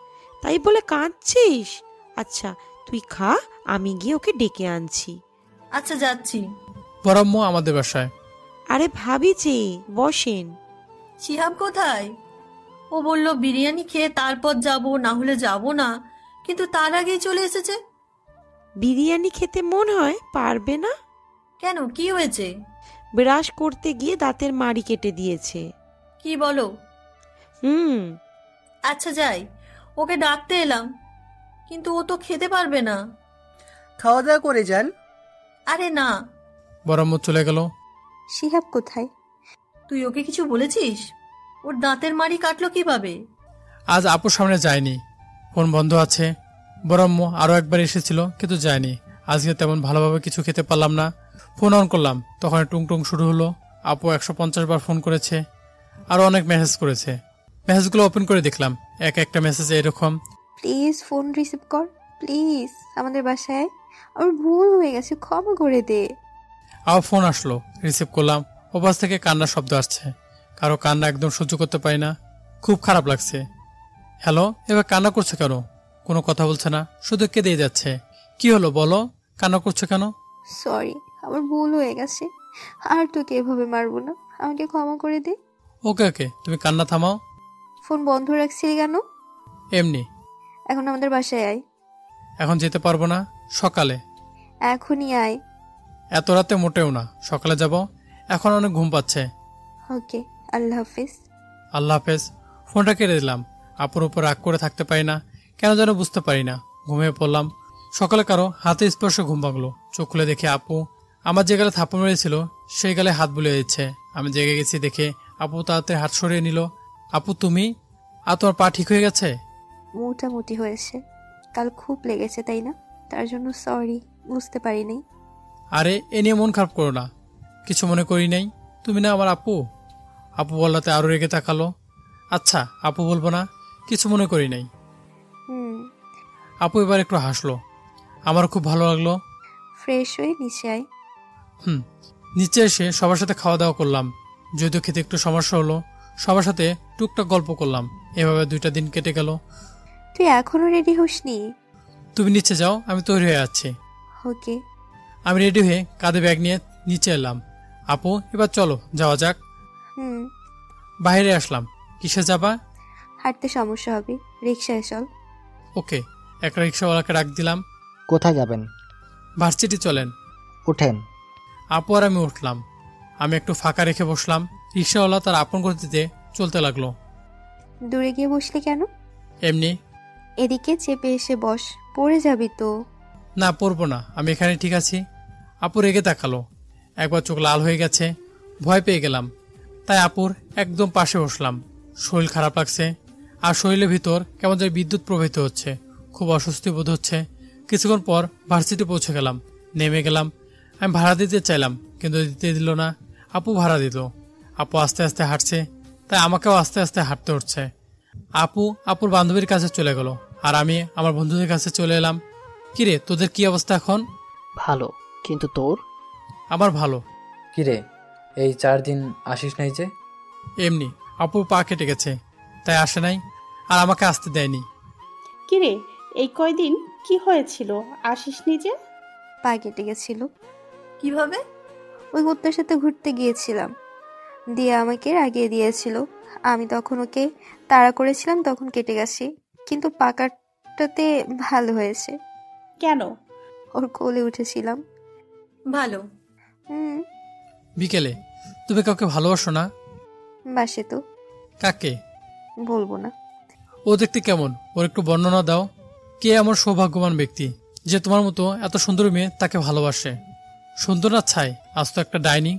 তাই বলে কাঁদছিস? আচ্ছা তুই খা, আমি গিয়ে ওকে ডেকে আনছি। আচ্ছা যাচ্ছি। বড়াম্মু আমাদের বাসায়। আরে ভাবি যে, বসেন। শিহাব কোথায়? ও বলল বিরিয়ানি খেয়ে তারপর যাব, না হলে যাব না, কিন্তু তার আগেই চলে এসেছে। বিরিয়ানি খেতে মন হয়, পারবে না? কেন, কি হয়েছে? ব্রাশ করতে গিয়ে দাঁতের মাড়ি কেটে দিয়েছে। কি বলো? হুম। আচ্ছা যাই, ওকে ডাকতে এলাম, কিন্তু ও তো খেতে পারবে না। খাওয়া দাওয়া করে যান। আরে না। বড়াম্মু চলে গেল। শিহাব কোথায়? তুই ওকে কিছু বলেছিস? ওর দাঁতের মাড়ি কাটলো কিভাবে? আজ আপুর সামনে যায়নি, ফোন বন্ধ আছে। বড়াম্মু আরো একবার এসেছিল কিন্তু যায়নি। আজকে তেমন ভালোভাবে কিছু খেতে পারলাম না। ফোন অন করলাম, তখন টুং টুং শুরু হলো। আপু 150 বার ফোন করেছে, আরো অনেক মেসেজ করেছে। মেসেজগুলো ওপেন করে দেখলাম, একটা মেসেজ এরকম, প্লিজ ফোন রিসিভ কর, প্লিজ আমাদের বাসায় আমার ভুল হয়ে গেছে, ক্ষমা করে দে। আবার ফোন আসলো, রিসিভ করলাম। ওপাশ থেকে কান্নার শব্দ আসছে। কারো কান্না একদম সহ্য করতে পারি না, খুব খারাপ লাগছে। হ্যালো, এবার কান্না করছে কেন? কোনো কথা বলছে না, শুধু কেঁদেই যাচ্ছে। কি হলো বলো, কান্না করছো কেন? সরি, আমার ভুল হয়ে গেছে, আর তোকে এভাবে মারবো না, আমাকে ক্ষমা করে দে। ওকে ওকে, তুমি কান্না থামাও। ফোন বন্ধ রাখছিলি কেন? এমনি। এখন আমাদের বাসায় আয়। এখন যেতে পারবো না, সকালে। এখনই আয়। এত রাতে মোটেও না, সকালে যাব। এখন অনেক ঘুম পাচ্ছে। ওকে, আল্লাহ হাফিজ। আল্লাহ হাফেজ। ফোনটা কেটে দিলাম। আপুর উপর রাগ করে থাকতে পারি না, কেন যেন বুঝতে পারি না। ঘুমিয়ে পড়লাম। সকালে কারো হাতে স্পর্শ ঘুম ভাঙলো। চোখ খুলে দেখে আপু আমার যে গালে থাপ্পড় মেরেছিল সেই গালে হাত বুলিয়ে দিচ্ছে। আমি জেগে গেছি দেখে আপু তাড়াতাড়ি হাত সরিয়ে নিল। আপু তুমি? আর তোমার পা ঠিক হয়ে গেছে? মোটামুটি হয়েছে, কাল খুব লেগেছে তাই না? তার জন্য সরি, বুঝতে পারি নাই। আরে এ নিয়ে মন খারাপ করো না, কিছু মনে করি নাই। তুমি না আমার আপু। আপু বললাতে আরো রেগে তাকালো। আচ্ছা আপু বলবো না, কিছু মনে করি নাই। আপু এবার একটু হাসলো, আমার খুব ভালো লাগলো। ফ্রেশ হয়ে নিচে আয়। নিচে এসে সবার সাথে খাওয়া দাওয়া করলাম। যদিও খেতে একটু সমস্যা হলো, সবার সাথে টুকটাক গল্প করলাম। এভাবে 2টা দিন কেটে গেল। তুই এখনো রেডি হসনি? তুমি নিচে যাও, আমি তৈরি হয়ে যাচ্ছি। ওকে। আমি রেডি হয়ে কাঁধে ব্যাগ নিয়ে নিচে এলাম। আপু এবার চলো যাওয়া যাক। বাইরে আসলাম। কিসে যাবা? হাঁটতে সমস্যা হবে, রিক্সায় চল। ওকে, একটা রিক্সাওয়ালাকে ডাক দিলাম। কোথায় যাবেন? ভার্সিটি চলেন। উঠেন। আপু আর আমি উঠলাম। আমি একটু ফাঁকা রেখে বসলাম। রিক্সাওয়ালা তার আপন গতিতে চলতে লাগলো। দূরে গিয়ে বসলি কেন? এমনি। এদিকে চেপে এসে বস, পড়ে যাবি তো। না পড়বো না, আমি এখানে ঠিক আছি। আপু রেগে তাকালো, একবার চোখ লাল হয়ে গেছে। ভয় পেয়ে গেলাম, তাই আপুর একদম পাশে বসলাম। শরীর খারাপ লাগছে, আর শরীরের ভিতর কেমন যেন বিদ্যুৎ প্রবাহিত হচ্ছে। খুব অস্বস্তি বোধ হচ্ছে। কিছুক্ষণ পর ভার্সিটি পৌঁছে গেলাম, নেমে গেলাম। আমি ভাড়া দিতে চাইলাম, কিন্তু দিতে দিল না। আপু ভাড়া দিল। আপু আস্তে আস্তে হাঁটছে, তাই আমাকেও আস্তে আস্তে হাঁটতে হচ্ছে। আপুর বান্ধবীর কাছে চলে গেল। আর আমি আমার বন্ধুদের কাছে চলে এলাম। কিরে, তোদের কি অবস্থা এখন? ভালো, কিন্তু তোর? আমার ভালো। কিরে, এই 4 দিন আসিস নাই যে? এমনি আপুর পা কেটে গেছে, তাই আসে নাই, আর আমাকে আসতে দেয়নি। কিরে, এই কয়দিন কি হয়েছিল আসিসনি যে? পা কেটে গেছিল। কিভাবে? ওই কুত্তার সাথে ঘুরতে গিয়েছিলাম, দিয়ে আমাকে রাগিয়ে দিয়েছিল। আমি তখন ওকে তাড়া করেছিলাম, তখন কেটে গেছে, কিন্তু পা কাটাতে ভালো হয়েছে। কেন? ওর কোলে উঠেছিলাম। ভালো। হুম, বিকেলে তুমি কাউকে ভালোবাসো না? বাসে তো। কাকে? বলবো না। ও দেখতে কেমন, ওর একটু বর্ণনা দাও। কে এমন সৌভাগ্যবান ব্যক্তি যে তোমার মতো এত সুন্দর মেয়ে তাকে ভালোবাসে? সুন্দর না ছাই, আজ তো একটা ডাইনি।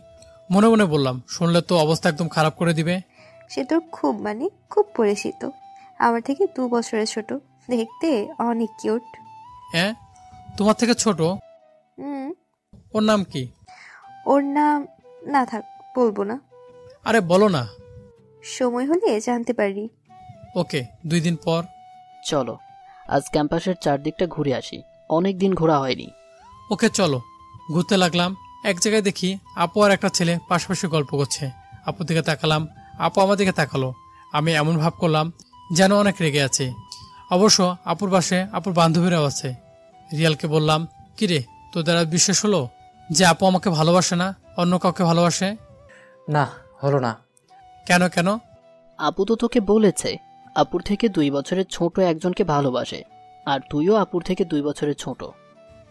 মনে মনে বললাম, শুনলে তো অবস্থা একদম খারাপ করে দিবে। সে তোর খুব পরিচিত, আমার থেকে 2 বছরের ছোট, দেখতে অনেক কিউট। হ্যাঁ, তোমার থেকে ছোট? হুম। ওর নাম কি? ওর নাম না থাক, বলবো না। আরে বলো না। সময় হলে জানতে পারি। ওকে, 2 দিন পর। চলো আজ ক্যাম্পাসের চারদিকটা ঘুরে আসি, অনেক দিন ঘোরা হয়নি। ওকে চলো। ঘুরতে লাগলাম। এক জায়গায় দেখি আপু আর একটা ছেলে পাশাপাশি গল্প করছে। আপুর দিকে তাকালাম, আপু আমার দিকে তাকালো। আমি এমন ভাব করলাম যেন অনেক রেগে আছে। অবশ্য আপুর পাশে আপুর বান্ধবীরাও আছে। রিয়ালকে বললাম, কিরে, তোদের আর বিশ্বাস হলো যে আপু আমাকে ভালোবাসে না, অন্য কাউকে ভালোবাসে? না, হলো না। কেন কেন? আপু তো তোকে বলেছে আপুর থেকে 2 বছরের ছোট একজনকে ভালোবাসে, আর তুইও আপুর থেকে 2 বছরের ছোট।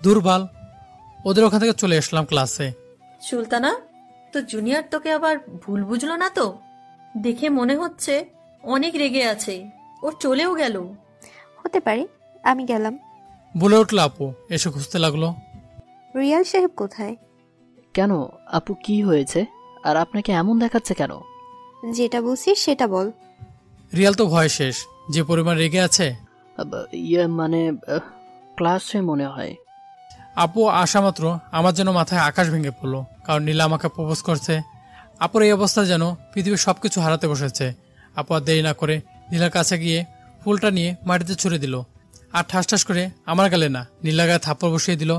দুর্বল। ওদের ওখান থেকে চলে আসলাম ক্লাসে। সুলতানা, তো জুনিয়র তোকে আবার ভুল বুঝলো না তো? দেখে মনে হচ্ছে অনেক রেগে আছে, ও চলেও গেল। হতে পারে, আমি গেলাম। বলে উঠল আপু, এসে খুঁজতে লাগলো। রিয়াল সাহেব কোথায়? কেন আপু, কি হয়েছে? আর আপনাকে এমন দেখাচ্ছে কেন? যেটা বলছিস সেটা বল। রিয়াল তো ভয় শেষ, যে পরিমাণ রেগে আছে। মানে ক্লাসে মনে হয়। আপু আসা মাত্র আমার যেন মাথায় আকাশ ভেঙে পড়লো, কারণ নীলা আমাকে প্রপোজ করছে। আপুর এই অবস্থা যেন পৃথিবীর সবকিছু হারাতে বসেছে। আপু আর দেরি না করে নীলার কাছে গিয়ে ফুলটা নিয়ে মাটিতে ছুঁড়ে দিল, আর ঠাস ঠাস করে আমার গালে না, নীলার গায়ে থাপ্পড় বসিয়ে দিল।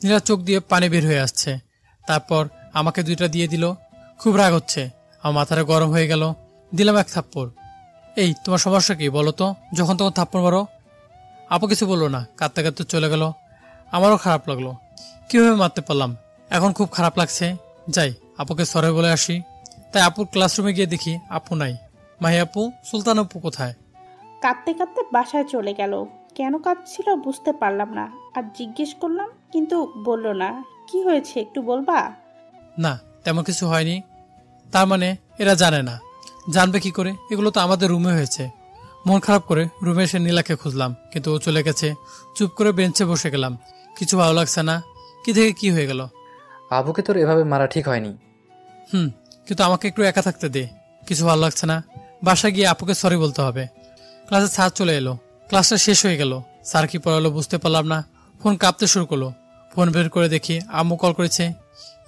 নীলার চোখ দিয়ে পানি বের হয়ে আসছে। তারপর আমাকে 2টা দিয়ে দিল। খুব রাগ হচ্ছে, আমার মাথাটা গরম হয়ে গেল। দিলাম 1 থাপ্পড়। এই তোমার সমস্যা কি বলো তো, যখন তখন থাপ্পড় মারো? আপু কিছু বললো না, কাঁদতে কাঁদতে চলে গেল। আমারও খারাপ লাগলো, কিভাবে মারতে পারলাম। এখন খুব খারাপ লাগছে। যাই, আপুকে সরে বলে আসি। তাই আপুর ক্লাসরুমে গিয়ে দেখি আপু নাই। মাহি আপু, সুলতান আপু কোথায়? কাঁদতে কাঁদতে বাসায় চলে গেল। কেন কাঁদছিল বুঝতে পারলাম না, আর জিজ্ঞেস করলাম কিন্তু বলল না। কি হয়েছে একটু বলবা? না, তেমন কিছু হয়নি। তার মানে এরা জানে না? জানবে কি করে? এগুলো তো আমাদের রুমে হয়েছে। মন খারাপ করে রুমে এসে নীলাকে খুঁজলাম, কিন্তু ও চলে গেছে। চুপ করে বেঞ্চে বসে গেলাম। কিছু ভালো লাগছে না। কি থেকে কি হয়ে গেল? আবুকে তোর এভাবে মারা ঠিক হয়নি। কিন্তু আমাকে একটু একা থাকতে দে। কিছু ভালো লাগছে না। বাসায় গিয়ে আপুকে সরি বলতে হবে। ক্লাসে স্যার চলে এলো। ক্লাসটা শেষ হয়ে গেল। স্যার কি পড়ালো বুঝতে পারলাম না। ফোন কাঁপতে শুরু করলো। ফোন বের করে দেখি আম্মু কল করেছে।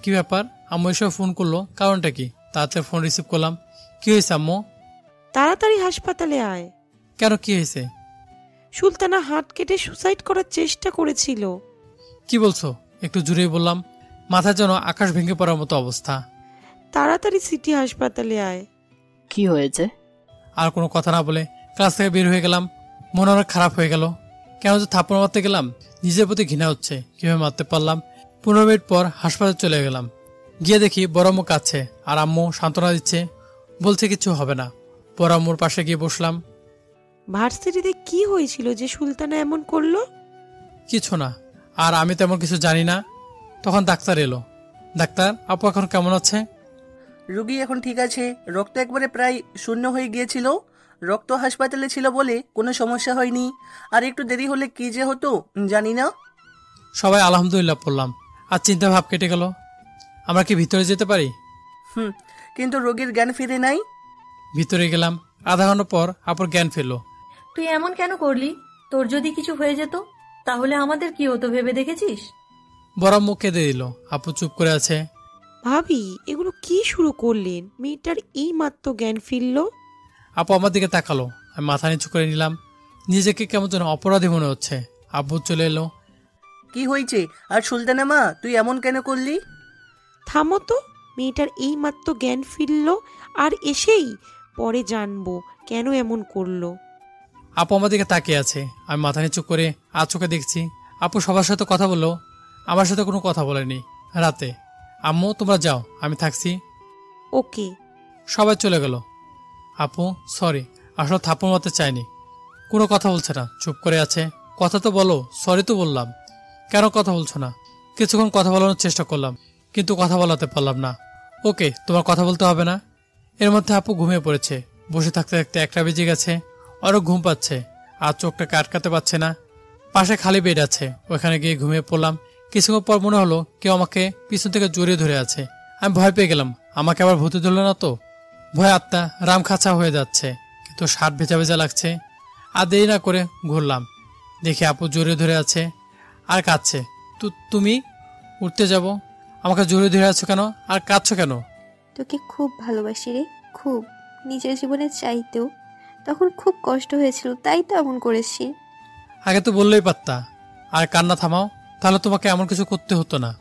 কি ব্যাপার? আম্মু এসব ফোন করলো, কারণটা কি? তাড়াতাড়ি ফোন রিসিভ করলাম। কি হয়েছে আম্মু? তাড়াতাড়ি হাসপাতালে আয়। কেন, কি হয়েছে? সুলতানা হাত কেটে সুসাইড করার চেষ্টা করেছিল। কি বলছো? একটু জুড়েই বললাম। মাথায় যেন আকাশ ভেঙে পড়ার মতো অবস্থা। তাড়াতাড়ি সিটি হাসপাতালে আয়। কি হয়েছে? আর কোনো কথা না বলে ক্লাস থেকে বের হয়ে গেলাম। মন অনেক খারাপ হয়ে গেল। কেন যে থাপ্পড় মারতে গেলাম, নিজের প্রতি ঘৃণা হচ্ছে। কিভাবে মারতে পারলাম? 15 মিনিট পর হাসপাতালে চলে গেলাম। গিয়ে দেখি বড় আম্মু কাঁদছে, আর আম্মু সান্ত্বনা দিচ্ছে, বলছে কিছু হবে না। বড় আম্মুর পাশে গিয়ে বসলাম। ভার্সিটিতে কি হয়েছিল যে সুলতানা এমন করলো? কিছু না, আর আমি তেমন কিছু জানি না। তখন ডাক্তার এলো। ডাক্তার, আপু এখন কেমন আছে? রুগী এখন ঠিক আছে। রক্ত একবারে প্রায় শূন্য হয়ে গিয়েছিল। রক্ত হাসপাতালে ছিল বলে কোনো সমস্যা হয়নি। আর একটু দেরি হলে কি যে হতো জানি না। সবাই আলহামদুলিল্লাহ পড়লাম, আর চিন্তা ভাব কেটে গেল। আমরা কি ভিতরে যেতে পারি? কিন্তু রোগীর জ্ঞান ফিরে নাই। ভিতরে গেলাম। আধা ঘন্টা পর আপুর জ্ঞান ফিরলো। তুই এমন কেন করলি? তোর যদি কিছু হয়ে যেত তাহলে আমাদের কি হতো ভেবে দেখেছিস? বড় মুখ কেঁদে দিল। আপু চুপ করে আছে। ভাবি, এগুলো কি শুরু করলেন? মেয়েটার এই মাত্র জ্ঞান ফিরল। আপু আমার দিকে তাকালো। আমি মাথা নিচু করে নিলাম। নিজেকে কেমন যেন অপরাধী মনে হচ্ছে। আব্বু চলে এলো। কি হয়েছে? আর সুলতানা মা, তুই এমন কেন করলি? থামো তো, মেয়েটার এইমাত্র জ্ঞান ফিরল আর এসেই পরে জানবো কেন এমন করলো। আপু আমার দিকে তাকিয়ে আছে। আমি মাথা নিচু করে চোখে দেখছি আপু সবার সাথে কথা বললো, আমার সাথে কোনো কথা বলেনি রাতে। আম্মু তোমরা যাও, আমি থাকছি। ওকে। সবাই চলে গেল। আপু সরি, আসলে থাপ্পড় মারতে চাইনি। কোনো কথা বলছে না, চুপ করে আছে। কথা তো বলো। সরি তো বললাম, কেন কথা বলছো না? কিছুক্ষণ কথা বলানোর চেষ্টা করলাম, কিন্তু কথা বলাতে পারলাম না। ওকে, তোমার কথা বলতে হবে না। এর মধ্যে আপু ঘুমিয়ে পড়েছে। বসে থাকতে থাকতে 1টা বেজে গেছে। আরও ঘুম পাচ্ছে, আর চোখটাকে আটকাতে পারছে না। পাশে খালি বেড আছে, ওখানে গিয়ে ঘুমিয়ে পড়লাম। কিছুক্ষণ পর মনে হলো কেউ আমাকে পিছন থেকে জড়িয়ে ধরে আছে। আমি ভয় পেয়ে গেলাম, আমাকে আবার ভূতে ধরলো না তো। ভয় আত্মা রাম খাঁচা হয়ে যাচ্ছে, কিন্তু শার্ট ভেজা ভেজা লাগছে। আর দেরি না করে ঘুরলাম, দেখি আপু জড়িয়ে ধরে আছে আর কাঁদছে। তুমি? উঠতে যাব, আমাকে জড়িয়ে ধরে আছো কেন আর কাঁদছো কেন? তোকে খুব ভালোবাসি রে, খুব। নিজের জীবনে চাইতেও তখন খুব কষ্ট হয়েছিল, তাই তো এমন করেছি। আগে তো বললেই পারতা। আর কান্না থামাও, তাহলে তোমাকে এমন কিছু করতে হতো না।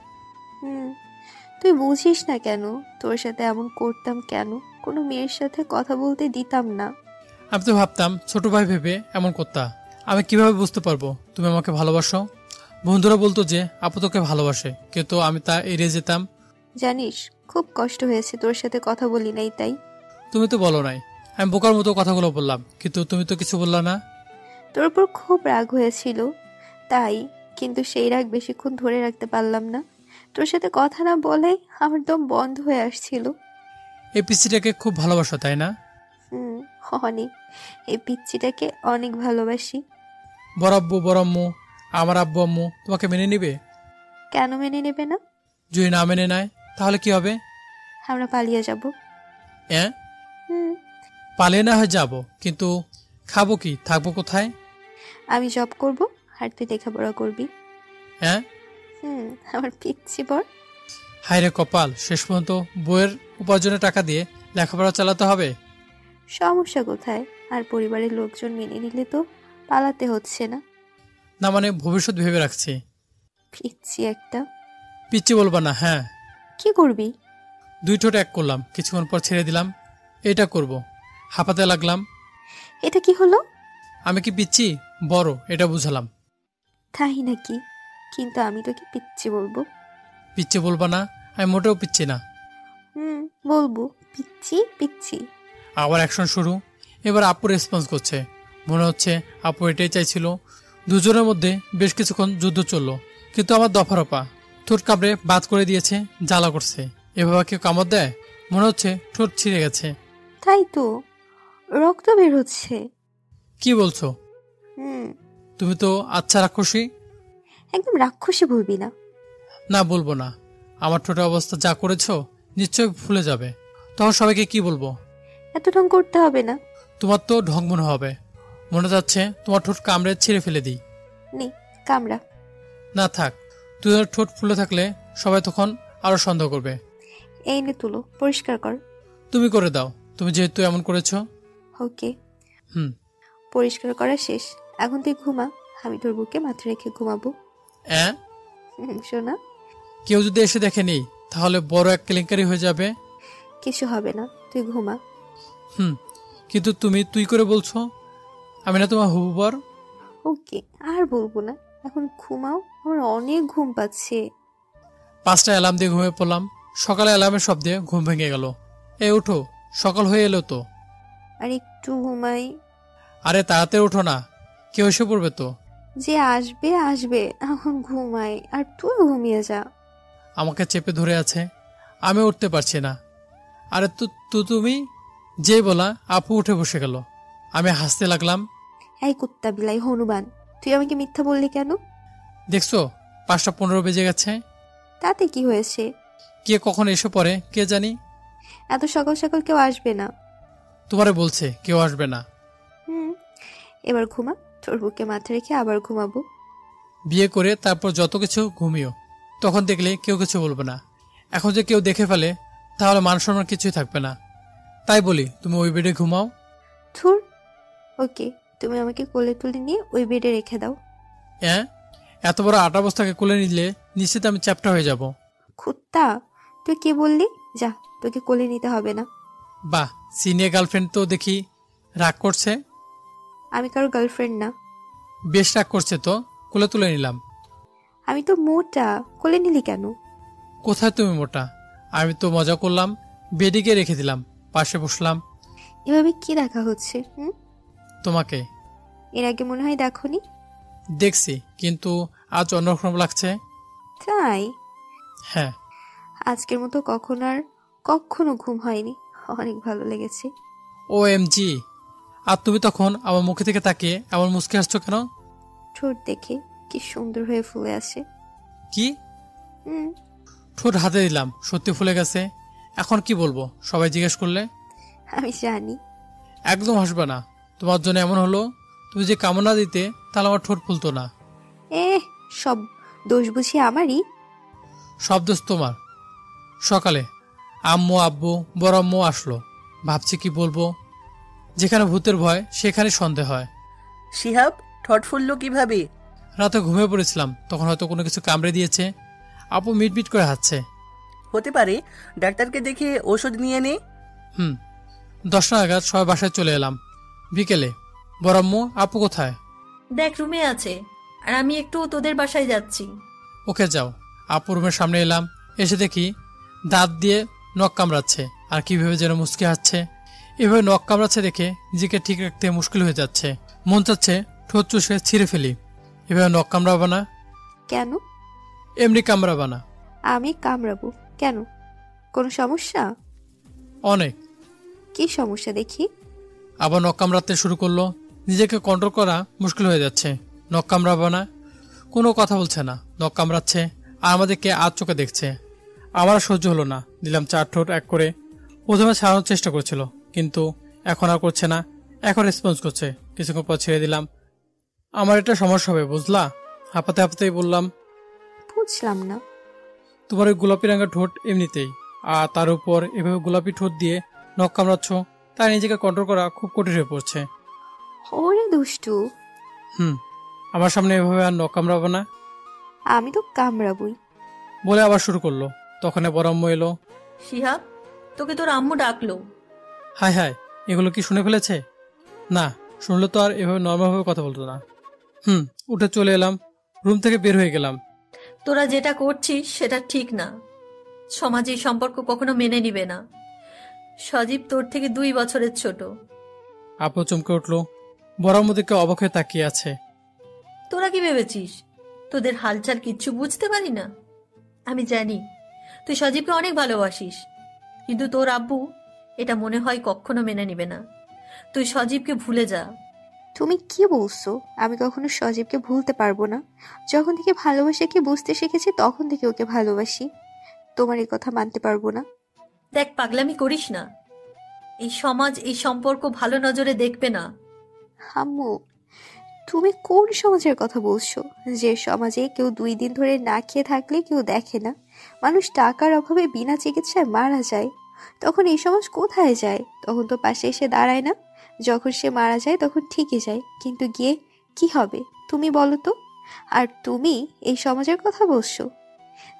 তুই বুঝিস না কেন? তোর সাথে এমন করতাম কেন? কোনো মেয়ের সাথে কথা বলতে দিতাম না। আমি তো ভাবতাম ছোট ভাই ভেবে এমন করতা। আমি কিভাবে বুঝতে পারবো তুমি আমাকে ভালোবাসো? বন্ধুরা বলতো যে আপু তোকে ভালোবাসে, কিন্তু আমি তা এড়িয়ে যেতাম। জানিস, খুব কষ্ট হয়েছে তোর সাথে কথা বলি নাই, তাই। তুমি তো বলো নাই। আমি বোকার মতো কথাগুলো বললাম, কিন্তু তুমি তো কিছু বললা না। তোর উপর খুব রাগ হয়েছিল, তাই। কিন্তু সেই রাগ বেশিক্ষণ ধরে রাখতে পারলাম না। তোর সাথে কথা না বলে আমার দম বন্ধ হয়ে আসছিল। এই পিসিটাকে খুব ভালোবাসো, তাই না? অনেক। এই পিচ্চিটাকে অনেক ভালোবাসি। বড় আব্বু বড় আম্মু, আমার আব্বু আম্মু তোমাকে মেনে নিবে? কেন মেনে নেবে না? যদি না মেনে নেয় তাহলে কি হবে? আমরা পালিয়ে যাব। পালিয়ে না হয় যাবো, কিন্তু খাবো কি, থাকবো কোথায়? আমি জব করব আর তুই লেখাপড়া করবি। আমার পিচ্ছি বর। হায়রে কপাল, শেষ পর্যন্ত বইয়ের উপার্জনের টাকা দিয়ে লেখাপড়া চালাতে হবে। সমস্যা কোথায়? আর পরিবারের লোকজন মেনে নিলে তো পালাতে হচ্ছে না। না মানে ভবিষ্যৎ ভেবে রাখছি। পিচ্ছি একটা। পিচ্ছি বলবা না। হ্যাঁ। কি করবি? 2 ঠোঁট এক করলাম, কিছুক্ষণ পর ছেড়ে দিলাম। এটা করব। হাঁপাতে লাগলাম। এটা কি হলো? আমি কি পিচ্ছি? বড়, এটা বুঝালাম। তাই নাকি? কিন্তু আমি তোকে পিচ্ছি বলবো। পিচ্ছি বলবা না? আমি মোটেও পিচ্ছি না। বলবো পিচ্ছি পিচ্ছি। আবার অ্যাকশন শুরু। এবার আপু রেসপন্স করছে। মনে হচ্ছে আপু এটাই চাইছিল। দুজনের মধ্যে বেশ কিছুক্ষণ যুদ্ধ চললো, কিন্তু আমার দফারফা। ঠোঁট কামড়ে বাদ করে দিয়েছে, জ্বালা করছে। এভাবে কেউ কামড় দেয়? মনে হচ্ছে ঠোঁট ছিঁড়ে গেছে। তাই তো, রক্ত বের হচ্ছে। কি বলছো? তুমি তো আচ্ছা রাক্ষসী। একদম রাক্ষসী বলবি না। না বলবো না। আমার ঠোঁটের অবস্থা যা করেছো নিশ্চয় ফুলে যাবে। তখন সবাইকে কি বলবো? এত ঢং করতে হবে না। তোমার তো ঢং মনে হবে। মনে যাচ্ছে তোমার ঠোঁট কামড়ে ছিঁড়ে ফেলে দিই। নে কামড়া। না থাক, তুই ঠোঁট ফুলে থাকলে সবাই তখন আরো সন্দেহ করবে। এই নে তুলো, পরিষ্কার কর। তুমি করে দাও, তুমি যেহেতু এমন করেছো। ওকে। পরিষ্কার করা শেষ। এখন তুই ঘুমা, আমি তোর বুকে মাথা রেখে ঘুমাবো। শোনা, কেউ যদি এসে দেখে নেই তাহলে বড় এক কেলেঙ্কারি হয়ে যাবে। কিছু হবে না, তুই ঘুমা। কিন্তু তুমি তুই করে বলছো, আমি না তোমার হবু বর। ওকে, আর বলবো না, এখন ঘুমাও, আমার অনেক ঘুম পাচ্ছে। 5টা অ্যালার্ম দিয়ে ঘুমিয়ে পড়লাম। সকালে অ্যালার্মের শব্দে ঘুম ভেঙে গেল। এই উঠো, সকাল হয়ে এলো তো। আর একটু ঘুমাই। আরে তাড়াতাড়ি উঠো না, কেউ এসে পড়বে তো। যে আসবে আসবে, এখন ঘুমাই, আর তুই ঘুমিয়ে যা। আমাকে চেপে ধরে আছে, আমি উঠতে পারছি না। আরে তুমি যেই বলা আপু উঠে বসে গেল। আমি হাসতে লাগলাম। এই কুত্তা বিলাই হনুমান, তুই আমাকে মিথ্যা বললি কেন? দেখছো 5টা 15 বেজে গেছে। তাতে কি হয়েছে? কে কখন এসে পড়ে কে জানি। এত সকাল সকাল কেউ আসবে না। তোমারে বলছে কেউ আসবে না। এবার ঘুমা, তোর বুকে মাথা রেখে আবার ঘুমাবো। বিয়ে করে তারপর যত কিছু ঘুমিও, তখন দেখলে কেউ কিছু বলবে না। এখন যে কেউ দেখে ফেলে তাহলে মান সম্মান কিছুই থাকবে না। তাই বলি তুমি ওই বেডে ঘুমাও। ধুর। ওকে, তুমি আমাকে কোলে তুলে নিয়ে ওই বেডে রেখে দাও। হ্যাঁ, এত বড় আটা বস্তাকে কোলে নিলে নিশ্চিত আমি চ্যাপ্টা হয়ে যাব। কুত্তা, তুই কি বললি? যা, তোকে কোলে নিতে হবে না। বাহ, সিনিয়র গার্লফ্রেন্ড তো দেখি রাগ করছে। আমি কারো গার্লফ্রেন্ড না। বেশ রাগ করছে তো, কোলে তুলে নিলাম। আমি তো মোটা, কোলে নিলি কেন? কোথায় তুমি মোটা? আমি তো মজা করলাম, বেডে গিয়ে রেখে দিলাম, পাশে বসলাম। এভাবে কি দেখা হচ্ছে? তোমাকে এর আগে মনে হয় দেখোনি। দেখছি, কিন্তু আজ অন্যরকম লাগছে। তাই? হ্যাঁ। আজকের মতো কখনো ঘুম হয়নি, অনেক ভালো লেগেছে। OMG! আর তুমি তখন আমার মুখে থেকে তাকিয়ে এমন মুচকে আসছো কেন? ঠোঁট দেখে কি সুন্দর হয়ে ফুলে আসে। কি? ঠোঁট হাতে দিলাম, সত্যি ফুলে গেছে। এখন কি বলবো সবাই জিজ্ঞেস করলে? আমি জানি। একদম হাসবে না, তোমার জন্য এমন হলো। তুমি যে কামনা দিতে, তাহলে আমার ঠোঁট ফুলতো না। সব দোষ বুঝি আমারই? সব দোষ তোমার। সকালে আম্মু আব্বু বড় আম্মু আসলো, ভাবছি কি বলবো। যেখানে ভূতের ভয় সেখানে সন্দেহ হয়। শিহাব, ঠোঁট ফুললো কিভাবে? রাতে ঘুমিয়ে পড়েছিলাম, তখন হয়তো কোনো কিছু কামড়ে দিয়েছে। আপু মিটমিট করে হাসছে। হতে পারে, ডাক্তারকে দেখে ওষুধ নিয়ে নে। 10টা নাগাদ সবাই বাসায় চলে এলাম। বিকেলে বড় আম্মু, আপু কোথায়? দেখ, রুমে আছে, আর আমি একটু তোদের বাসায় যাচ্ছি। ওকে যাও। আপু রুমের সামনে এলাম, এসে দেখি দাঁত দিয়ে নখ কামড়াচ্ছে, আর কিভাবে যেন মুচকি হাসছে। এভাবে নখ কামড়াচ্ছে দেখে নিজেকে ঠিক রাখতে মুশকিল হয়ে যাচ্ছে। মন চাচ্ছে ঠোঁট চুষে ছিঁড়ে ফেলি। এভাবে নখ কামড়াবা না। কেন? এমনি কামড়াবা না। আমি কামড়াবো কেন? কোনো সমস্যা? অনেক। কি সমস্যা দেখি? আবার নখ কামড়াতে শুরু করলো। নিজেকে কন্ট্রোল করা মুশকিল হয়ে যাচ্ছে। নখ কামড়াবা না, কোনো কথা বলছে না, নখ কামড়াচ্ছে আর আমাদেরকে আজ চোখে দেখছে। আমার সহ্য হলো না, দিলাম 4 ঠোঁট এক করে। প্রথমে ছাড়ানোর চেষ্টা করছিল, কিন্তু এখন আর করছে না, এখন রেসপন্স করছে। কিছুক্ষণ পর ছেড়ে দিলাম। আমার এটা সমস্যা হবে বুঝলা? হাঁপাতে হাঁপাতেই বললাম, বুঝলাম না। তোমার ওই গোলাপি রঙের ঠোঁট এমনিতেই, আর তার উপর এভাবে গোলাপি ঠোঁট দিয়ে নখ কামড়াচ্ছ, তাই নিজেকে কন্ট্রোল করা খুব কঠিন হয়ে পড়ছে। ওরে দুষ্টু। আমার সামনে এভাবে আর নখ কামড়াবো না। আমি তো কামড়াবই বলে আবার শুরু করলো। তখন বড় আম্মু এলো। শিহাব, তোকে তোর আম্মু ডাকলো। হায় হায়, এগুলো কি শুনে ফেলেছে? না, শুনলে তো আর এভাবে নর্মালভাবে কথা বলতো না। উঠে চলে এলাম, রুম থেকে বের হয়ে গেলাম। তোরা যেটা করছিস সেটা ঠিক না। সমাজে এই সম্পর্ক কখনো মেনে নিবে না। সজীব তোর থেকে 2 বছরের ছোট। আপু চমকে উঠলো। বড় আম্মু দিকে অবাক হয়ে তাকিয়ে আছে। তোরা কি ভেবেছিস তোদের হালচাল কিচ্ছু বুঝতে পারি না? আমি জানি তুই সজীবকে অনেক ভালোবাসিস, কিন্তু তোর আব্বু এটা মনে হয় কখনো মেনে নিবে না। তুই সজীবকে ভুলে যা। তুমি কি বলছো? আমি কখনো সজীবকে ভুলতে পারবো না। যখন থেকে ভালোবাসাকে বুঝতে শিখেছি তখন থেকে ওকে ভালোবাসি। তোমার এই কথা মানতে পারবো না। দেখ, পাগলামি করিস না। এই সমাজ এই সম্পর্ক ভালো নজরে দেখবে না। আম্মু, তুমি কোন সমাজের কথা বলছো? যে সমাজে কেউ 2 দিন ধরে না খেয়ে থাকলে কেউ দেখে না, মানুষ টাকার অভাবে বিনা চিকিৎসায় মারা যায়, তখন এই সমাজ কোথায় যায়? তখন তো পাশে এসে দাঁড়ায় না। যখন সে মারা যায় তখন ঠিকই যায়, কিন্তু গিয়ে কি হবে তুমি বলো তো? আর তুমি এই সমাজের কথা বলছো?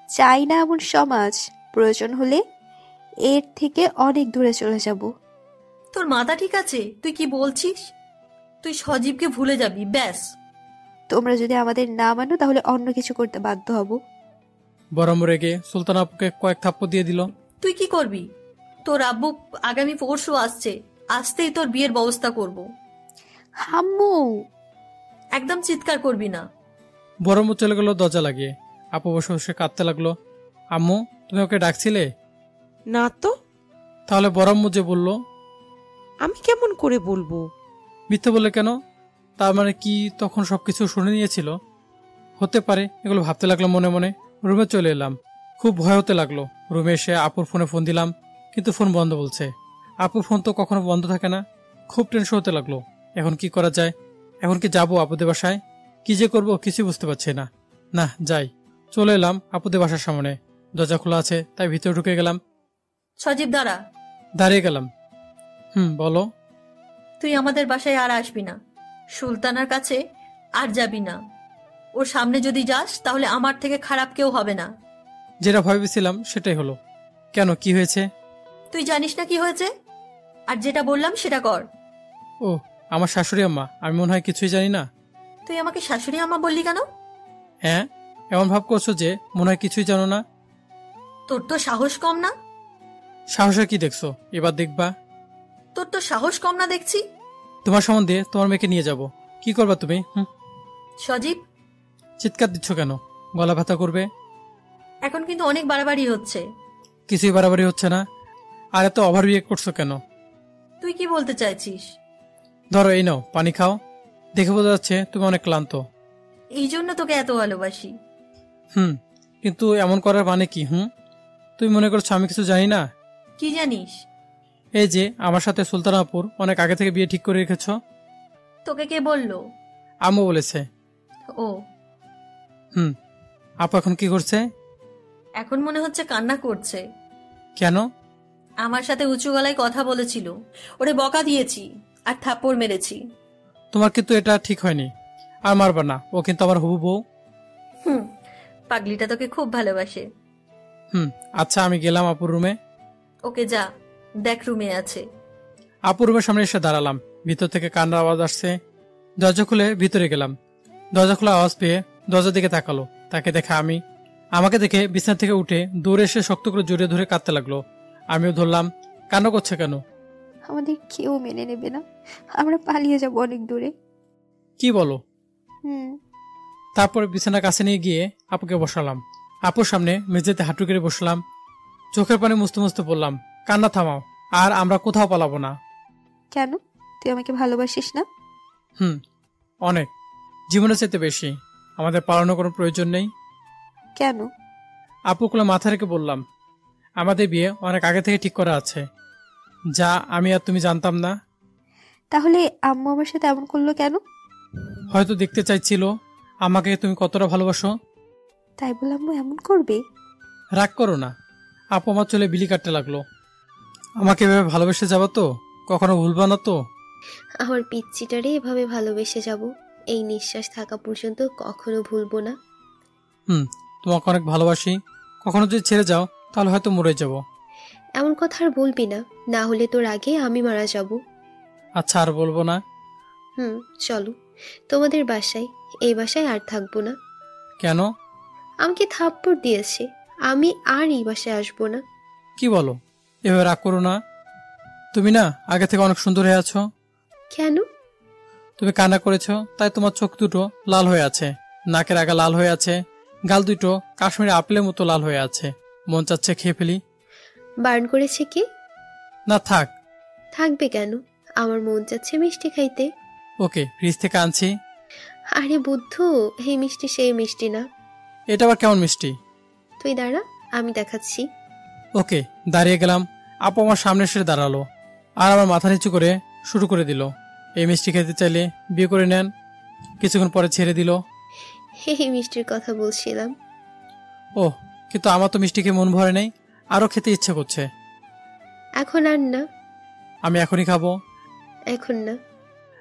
চাই না এমন সমাজ। প্রয়োজন হলে এর থেকে অনেক দূরে চলে যাব। তোর মাথা ঠিক আছে? তুই কি বলছিস? তুই সজীবকে ভুলে যাবি, ব্যাস। তোমরা যদি আমাদের না মানো তাহলে অন্য কিছু করতে বাধ্য হব। বড় আম্মু রেগে সুলতান আপুকে কয়েক থাপ্পড় দিয়ে দিল। তুই কি করবি? তোর আব্বু আগামী পরশু আসছে, আসতেই তোর বিয়ের ব্যবস্থা করব। আম্মু, একদম চিৎকার করবি না। বড় আম্মু চলে গেল দরজা লাগিয়ে। আপু বসে বসে কাঁদতে লাগলো। আম্মু, তুমি ওকে ডাকছিলে? না তো। তাহলে বড় আম্মু যে বললো? আমি কেমন করে বলবো? মিথ্যে বললে কেন? তার মানে কি তখন সবকিছু শুনে নিয়েছিল? হতে পারে, এগুলো ভাবতে লাগলো মনে মনে। রুমে চলে এলাম, খুব ভয় হতে লাগলো। রুমে এসে আপুর ফোনে ফোন দিলাম, কিন্তু ফোন বন্ধ বলছে। আপুর ফোন তো কখনো বন্ধ থাকে না। খুব টেনশন হতে লাগলো। এখন কি করা যায়? এখন কি যাবো আপুদের বাসায়? কি যে করবো কিছু বুঝতে পারছি না। না, যাই। চলে এলাম আপুদের বাসার সামনে। দরজা খোলা আছে, তাই ভিতরে ঢুকে গেলাম। সজীব, দাঁড়া। দাঁড়িয়ে গেলাম। বলো। তুই আমাদের বাসায় আর আসবি না। সুলতানার কাছে আর যাবি না। ওর সামনে যদি যাস তাহলে আমার থেকে খারাপ কেউ হবে না। যেটা ভেবেছিলাম সেটাই হলো। কেন, কি হয়েছে? তুই জানিস না কি হয়েছে, আর যেটা বললাম সেটা কর। ও, আমার শাশুড়ি আম্মা, আমি মনে হয় কিছুই জানি না। তুই আমাকে শাশুড়ি আম্মা বললি কেন? হ্যাঁ, এমন ভাব করছো যে মনে হয় কিছুই জানো না। তোর তো সাহস কম না। সাহসে কি দেখছো? এবার দেখবা। তোর তো সাহস কম না দেখছি। তোমার সম্বন্ধে তোমার মেয়েকে নিয়ে যাব। কি করবা তুমি? সজীব, চিৎকার দিচ্ছ কেন? গলা ব্যথা করবে। এখন কিন্তু অনেক বাড়াবাড়ি হচ্ছে। কিছুই বাড়াবাড়ি হচ্ছে না। আর এত ওভার রিয়েক্ট করছো কেন? তুই কি বলতে চাইছিস? ধরো, এই নাও পানি খাও। দেখে বোঝা যাচ্ছে তুমি অনেক ক্লান্ত। এই জন্য তোকে এত ভালোবাসি। কিন্তু এমন করার মানে কি? তুমি মনে করছো আমি কিছু জানি না? কি জানিস? এই যে আমার সাথে সুলতান আপুর অনেক আগে থেকে বিয়ে ঠিক করে রেখেছ। তোকে কে বললো? আম্মু বলেছে। ও। আপু এখন কি করছে? এখন মনে হচ্ছে কান্না করছে। কেন? আমার সাথে উঁচু গলায় কথা বলেছিল, ওরে বকা দিয়েছি আর থাপ্পড় মেরেছি। তোমার কিন্তু এটা ঠিক হয়নি। আর মারবা না, ও কিন্তু আমার হবু বউ। পাগলিটা তোকে খুব ভালোবাসে। আচ্ছা, আমি গেলাম আপুর রুমে। ওকে যা, দেখ রুমে আছে। আপুর রুমের সামনে এসে দাঁড়ালাম। ভিতর থেকে কান্নার আওয়াজ আসছে। দরজা খুলে ভিতরে গেলাম। দরজা খোলা আওয়াজ পেয়ে দরজার দিকে তাকালো। তাকে দেখে আমাকে দেখে বিছানা থেকে উঠে দৌড়ে এসে শক্ত করে জড়িয়ে ধরে কাঁদতে লাগলো। আমিও ধরলাম। কান্না করছে কেন? আমাদের কেউ মেনে নেবে না, আমরা পালিয়ে যাব অনেক দূরে। কি বলো? তারপরে বিছানার কাছে নিয়ে গিয়ে আপুকে বসালাম। আপুর সামনে মেঝেতে হাঁটু কেড়ে বসলাম। চোখের পানি মুছতে মুছতে বললাম, কান্না থামাও, আর আমরা কোথাও পালাবো না। কেন? তুই আমাকে ভালোবাসিস না? অনেক, জীবনের চাইতে বেশি। আমাদের পালানোর কোনো প্রয়োজন নেই। কেন? আপু কোলে মাথা রেখে বললাম, আমাদের বিয়ে অনেক আগে থেকে ঠিক করা আছে, যা আমি আর তুমি জানতাম না। তাহলে আম্মু আমার সাথে এমন করলো কেন? হয়তো দেখতে চাইছিল আমাকে তুমি কতটা ভালোবাসো। তাই বলে আম্মু এমন করবে? রাগ করো না। আপু আমার চলে বিলি কাটতে লাগলো। আমাকে এভাবে ভালোবেসে যাবো তো? কখনো ভুলবা না তো? আমার পিচ্চিটারে এভাবে ভালোবেসে যাব, এই নিঃশ্বাস থাকা পর্যন্ত কখনো ভুলবো না। তোমাকে অনেক ভালোবাসি। কখনো যদি ছেড়ে যাও তাহলে হয়তো মরে যাব। এমন কথা আর বলবি না, না হলে তোর আগে আমি মারা যাব। আচ্ছা, আর বলবো না। চলো তোমাদের বাসায়, এই বাসায় আর থাকবো না। কেন? আমাকে থাপ্পড় দিয়েছে, আমি আর এই বাসায় আসবো না। কি বলো? এভাবে রাগ করো না। তুমি না আগে থেকে অনেক সুন্দর হয়ে আছো। কেন? তুমি কান্না করেছো, তাই তোমার চোখ দুটো লাল হয়ে আছে, নাকের আগা লাল হয়ে আছে, গাল দুটো কাশ্মীরি আপেলের মতো লাল হয়ে আছে। মন চাচ্ছে খেয়ে ফেলি। বারণ করেছে কি? না, থাক। থাকবে কেন? আমার মন চাচ্ছে মিষ্টি খাইতে। ওকে, ফ্রিজ থেকে আনছি। আরে বুদ্ধু, এই মিষ্টি সেই মিষ্টি না। এটা আবার কেমন মিষ্টি? তুই দাঁড়া, আমি দেখাচ্ছি। ওকে, দাঁড়িয়ে গেলাম। আপু আমার সামনে এসে দাঁড়ালো আর আমার মাথা নিচু করে শুরু করে দিল, এই মিষ্টি খেতে চাইলে বিয়ে করে নেন। কিছুক্ষণ পরে ছেড়ে দিল। এই মিষ্টির কথা বলছিলাম। ও, কিন্তু আমার তো মিষ্টি খেয়ে মন ভরে নেই, আরো খেতে ইচ্ছে করছে। এখন আর না। আমি এখনই খাবো। এখন না।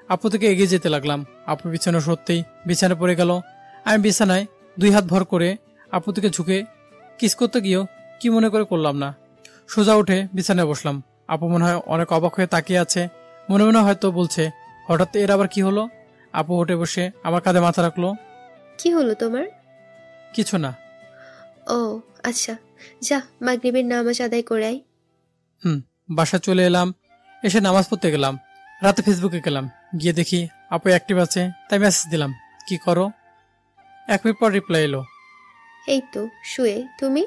আপু থেকে এগিয়ে যেতে লাগলাম। আপু বিছানা সত্যিই বিছানা পড়ে গেল। আমি বিছানায় 2 হাত ভর করে আপু থেকে ঝুঁকে কিস করতে গিয়েও কি মনে করে করলাম না। সোজা উঠে বিছানায় বসলাম। আপু মনে হয় অনেক অবাক হয়ে তাকিয়ে আছে। মনে মনে হয়তো বলছে, হঠাৎ এর আবার কি হলো? আপু উঠে বসে আমার কাঁধে মাথা রাখলো। কি হলো তোমার? কিছু না। ও আচ্ছা, যা মাগরিবের নামাজ আদায় করে আয়। বাসা চলে এলাম। এসে নামাজ পড়তে গেলাম। রাতে ফেসবুকে গেলাম। গিয়ে দেখি আপু অ্যাক্টিভ আছে, তাই মেসেজ দিলাম, কি করো? 1 মিনিট পর রিপ্লাই এলো, এই তো শুয়ে। তুমি?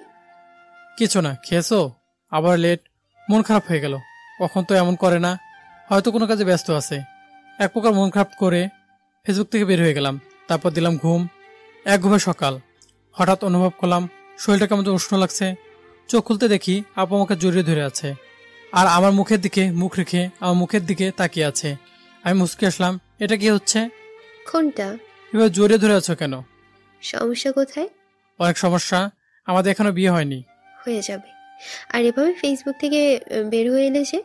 কিছু না। খেয়েছো? আবার লেট। মন খারাপ হয়ে গেল। কখন তো এমন করে না, হয়তো কোনো কাজে ব্যস্ত আছে। এক প্রকার মন খারাপ করে ফেসবুক থেকে বের হয়ে গেলাম। তারপর দিলাম ঘুম। এক ঘুমে সকাল। হঠাৎ অনুভব করলাম শরীরটা কেমন উষ্ণ লাগছে। চোখ খুলতে দেখি আপু আমাকে জড়িয়ে ধরে আছে আর আমার মুখের দিকে মুখ রেখে আমার মুখের দিকে তাকিয়ে আছে। আমি মুচকে আসলাম, এটা কি হচ্ছে? কোনটা? এবার জড়িয়ে ধরে আছো কেন? সমস্যা কোথায়? অনেক সমস্যা। আমাদের এখনো বিয়ে হয়নি। হয়ে যাবে। আর এভাবে ফেসবুক থেকে বের হয়ে এলে যে,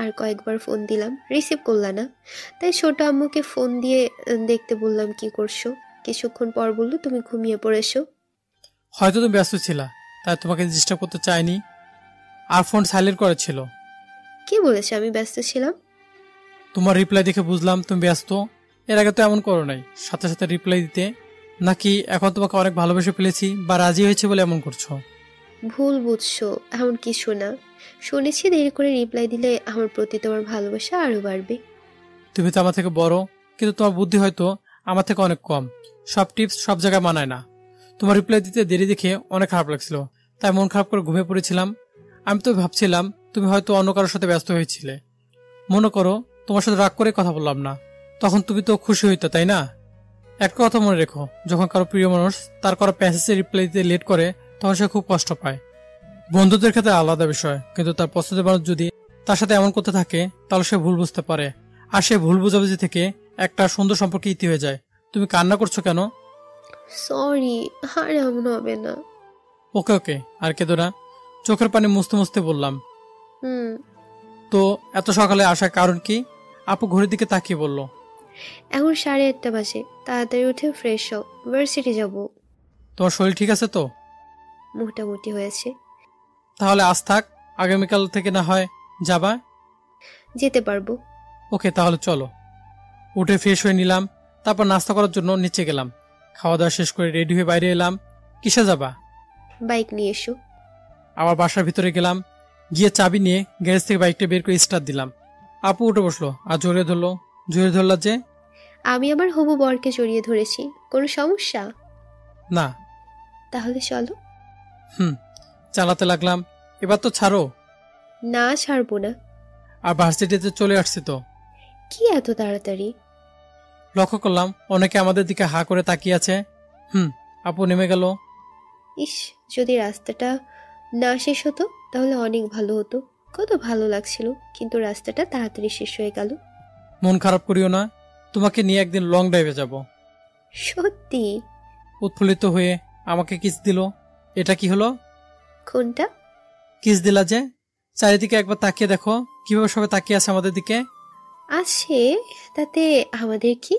আর কয়েকবার ফোন দিলাম, রিসিভ করলা না। তাই ছোট আম্মুকে ফোন দিয়ে দেখতে বললাম কি করছো। কিছুক্ষণ পর বললো তুমি ঘুমিয়ে পড়েছো। হয়তো তুমি ব্যস্ত ছিলা, তাই তোমাকে ডিস্টার্ব করতে চাইনি, আর ফোন সাইলেন্ট করেছিল। কি বলেছে আমি ব্যস্ত ছিলাম? তোমার রিপ্লাই দেখে বুঝলাম তুমি ব্যস্ত। এর আগে তো এমন করো নাই, সাথে সাথে রিপ্লাই দিতে। নাকি এখন তোমাকে অনেক ভালোবেসে ফেলেছি বা রাজি হয়েছে বলে এমন করছো? ভুল বুঝছো, এমন কিছু না। শুনেছি দেরি করে রিপ্লাই দিলে আমার প্রতি তোমার ভালোবাসা আরো বাড়বে। তুমি তো আমার থেকে বড়, কিন্তু তোমার বুদ্ধি হয়তো আমার থেকে অনেক কম। সব টিপস সব জায়গায় মানায় না। তোমার রিপ্লাই দিতে দেরি দেখে অনেক খারাপ লাগছিল, তাই মন খারাপ করে ঘুমিয়ে পড়েছিলাম। আমি তো ভাবছিলাম তুমি হয়তো অন্য কারোর সাথে ব্যস্ত হয়েছিলে। মনে করো তোমার সাথে রাগ করে কথা বললাম না, তখন তুমি তো খুশি হইতো, তাই না? একটা কথা মনে রেখো, যখন কারো প্রিয় মানুষ তার করা প্যাসেজে রিপ্লাই দিতে লেট করে, তখন সে খুব কষ্ট পায়। বন্ধুদের ক্ষেত্রে আলাদা বিষয়, কিন্তু তার পছন্দের মানুষ যদি তার সাথে এমন করতে থাকে, তাহলে সে ভুল বুঝতে পারে, আর সে ভুল বুঝাবুঝি থেকে একটা সুন্দর সম্পর্কে ইতি হয়ে যায়। তুমি কান্না করছো কেন? সরি, আর এমন হবে না। ওকে ওকে, আর কেঁদো না। চোখের পানি মুছতে মুছতে বললাম। হুম। তো এত সকালে আসার কারণ কি? আপু ঘড়ির দিকে তাকিয়ে বলল। এখন 8:30 বাজে, তাড়াতাড়ি উঠে ফ্রেশ হও, ভার্সিটি যাবো। তোমার শরীর ঠিক আছে তো? মোটামুটি হয়েছে। তাহলে আজ থাক, আগামীকাল থেকে না হয় যাবা? যেতে পারবো। ওকে, তাহলে চলো। উঠে ফ্রেশ হয়ে নিলাম, তারপর নাস্তা করার জন্য নিচে গেলাম। খাওয়া দাওয়া শেষ করে রেডি হয়ে বাইরে এলাম। কিসে যাবা? বাইক নিয়ে এসো। আবার বাসার ভিতরে গেলাম, গিয়ে চাবি নিয়ে গ্যারেজ থেকে বাইকটা বের করে স্টার্ট দিলাম। আপু উঠে বসলো আর জড়িয়ে ধরলো। জড়িয়ে ধরলা যে? আমি আমার হবু বরকে জড়িয়ে ধরেছি। কোনো সমস্যা? না। তাহলে চলো। চালাতে লাগলাম। এবার তো ছাড়ো। না, ছাড়বো না। আর ভার্সিটিতে চলে আসছি তো। কি এত তাড়াতাড়ি? লক্ষ্য করলাম অনেকে আমাদের দিকে হা করে তাকিয়ে আছে। আপু নেমে গেল। ইস, যদি রাস্তাটা না শেষ হতো তাহলে অনেক ভালো হতো। কত ভালো লাগছিল, কিন্তু রাস্তাটা তাড়াতাড়ি শেষ হয়ে গেল। মন খারাপ করিও না, তোমাকে নিয়ে একদিন লং ড্রাইভে যাব। সত্যি? উৎফুল্লিত হয়ে আমাকে কিস দিল। এটা কি হলো? কোনটা? কিস দিলা যে? চারিদিকে একবার তাকিয়ে দেখো, কিভাবে সবাই তাকিয়ে আছে আমাদের দিকে। আছে, তাতে আমাদের কি?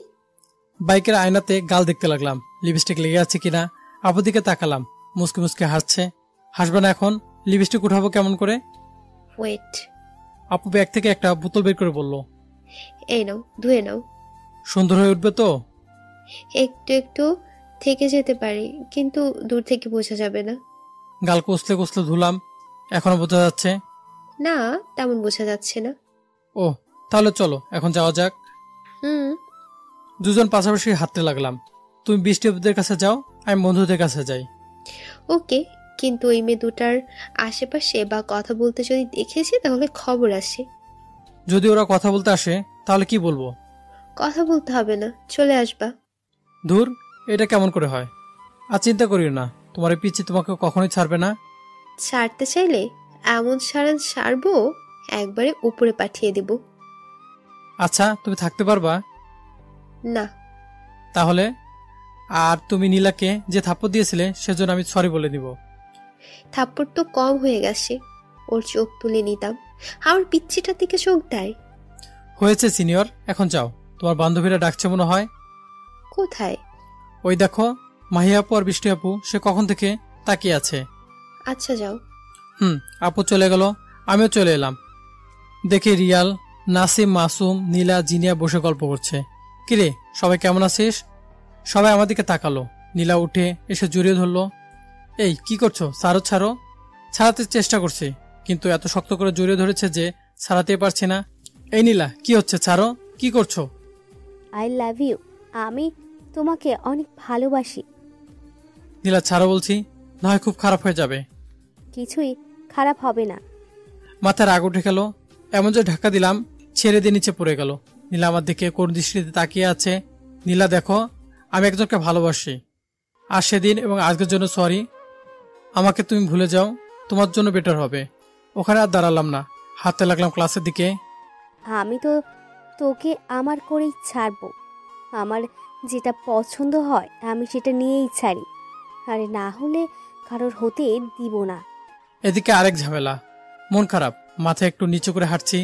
বাইকের আয়নাতে গাল দেখতে লাগলাম, লিপস্টিক লেগে আছে কিনা। আপুর দিকে তাকালাম, মুসকে মুসকে হাসছে। হাসবে না এখন? লিপস্টিক উঠাবো কেমন করে? ওয়েট। আপু ব্যাগ থেকে একটা বোতল বের করে বলল, এই নাও, ধুয়ে নাও। সুন্দর হয়ে উঠবে তো? একটু একটু থেকে যেতে পারি, কিন্তু দূর থেকে বোঝা যাবে না। গাল কষলে কষলে ধুলাম, এখনো বোঝা যাচ্ছে না, তেমন বোঝা যাচ্ছে না। ও, তাহলে চলো এখন যাওয়া যাক। দুজন পাশাপাশি হাঁটতে লাগলাম। তুমি বৃষ্টিদের কাছে যাও, আমি বন্ধুদের কাছে যাই। ওকে, কিন্তু ওই মেয়ে দুটার আশেপাশে বা কথা বলতে যদি দেখেছি তাহলে খবর আসে। যদি ওরা কথা বলতে আসে তাহলে কি বলবো? কথা বলতে হবে না, চলে আসবা। ধুর, এটা কেমন করে হয়? আর চিন্তা করিও না, তোমার এই পিচ্ছি তোমাকে কখনোই ছাড়বে না। ছাড়তে চাইলে এমন সারান সারবো, একবারে উপরে পাঠিয়ে দেব। আচ্ছা, তুমি থাকতে পারবা? না। তাহলে? আর তুমি নীলাকে যে থাপ্পড় দিয়েছিলে সেজন্য আমি সরি বলে দিব। থাপ্পড় তো কম হয়ে গেছে, ওর চোখ তুলে নিতাম। আমার পিচ্ছিটার দিকে চোখ দেয়। হয়েছে সিনিয়র, এখন যাও, তোমার বান্ধবীরা ডাকছে মনে হয়। কোথায়? ওই দেখো, মাহি আপু আর বৃষ্টি আপু সে কখন থেকে তাকিয়ে আছে। আচ্ছা যাও। আপু চলে গেল, আমিও চলে এলাম। দেখে রিয়াল, নাসিম, মাসুম, নীলা, জিনিয়া বসে গল্প করছে। কিরে, সবাই কেমন আছিস? সবাই আমার দিকে তাকালো। নীলা উঠে এসে জড়িয়ে ধরলো। এই কি করছো? ছাড়ো ছাড়ো। ছাড়াতে চেষ্টা করছি, কিন্তু এত শক্ত করে জড়িয়ে ধরেছে যে ছাড়াতে পারছি না। এই নীলা, কি হচ্ছে? ছাড়ো, কি করছো? আই লাভ ইউ, আমি তোমাকে অনেক ভালোবাসি। নীলা ছাড়ো বলছি, না হয় খুব খারাপ হয়ে যাবে। কিছুই খারাপ হবে না। মাথায় রাগ উঠে গেল, এমন যে ধাক্কা দিলাম ছেড়ে দিয়ে নিচে পড়ে গেল। নীলা আমার দিকে কোন দৃষ্টিতে তাকিয়ে আছে। নীলা দেখো, আমি একজনকে ভালোবাসি, আর সেদিন এবং আজকের জন্য সরি। আমাকে তুমি ভুলে যাও, তোমার জন্য বেটার হবে। ওখানে আর দাঁড়ালাম না, হাঁটতে লাগলাম ক্লাসের দিকে। আমি তো তোকে আমার করেই ছাড়বো। আমার যেটা পছন্দ হয় আমি সেটা নিয়েই ছাড়ি, আর না হলে কারোর হতে দিব না। এদিকে আরেক ঝামেলা, মন খারাপ, মাথা একটু নিচু করে হাঁটছি।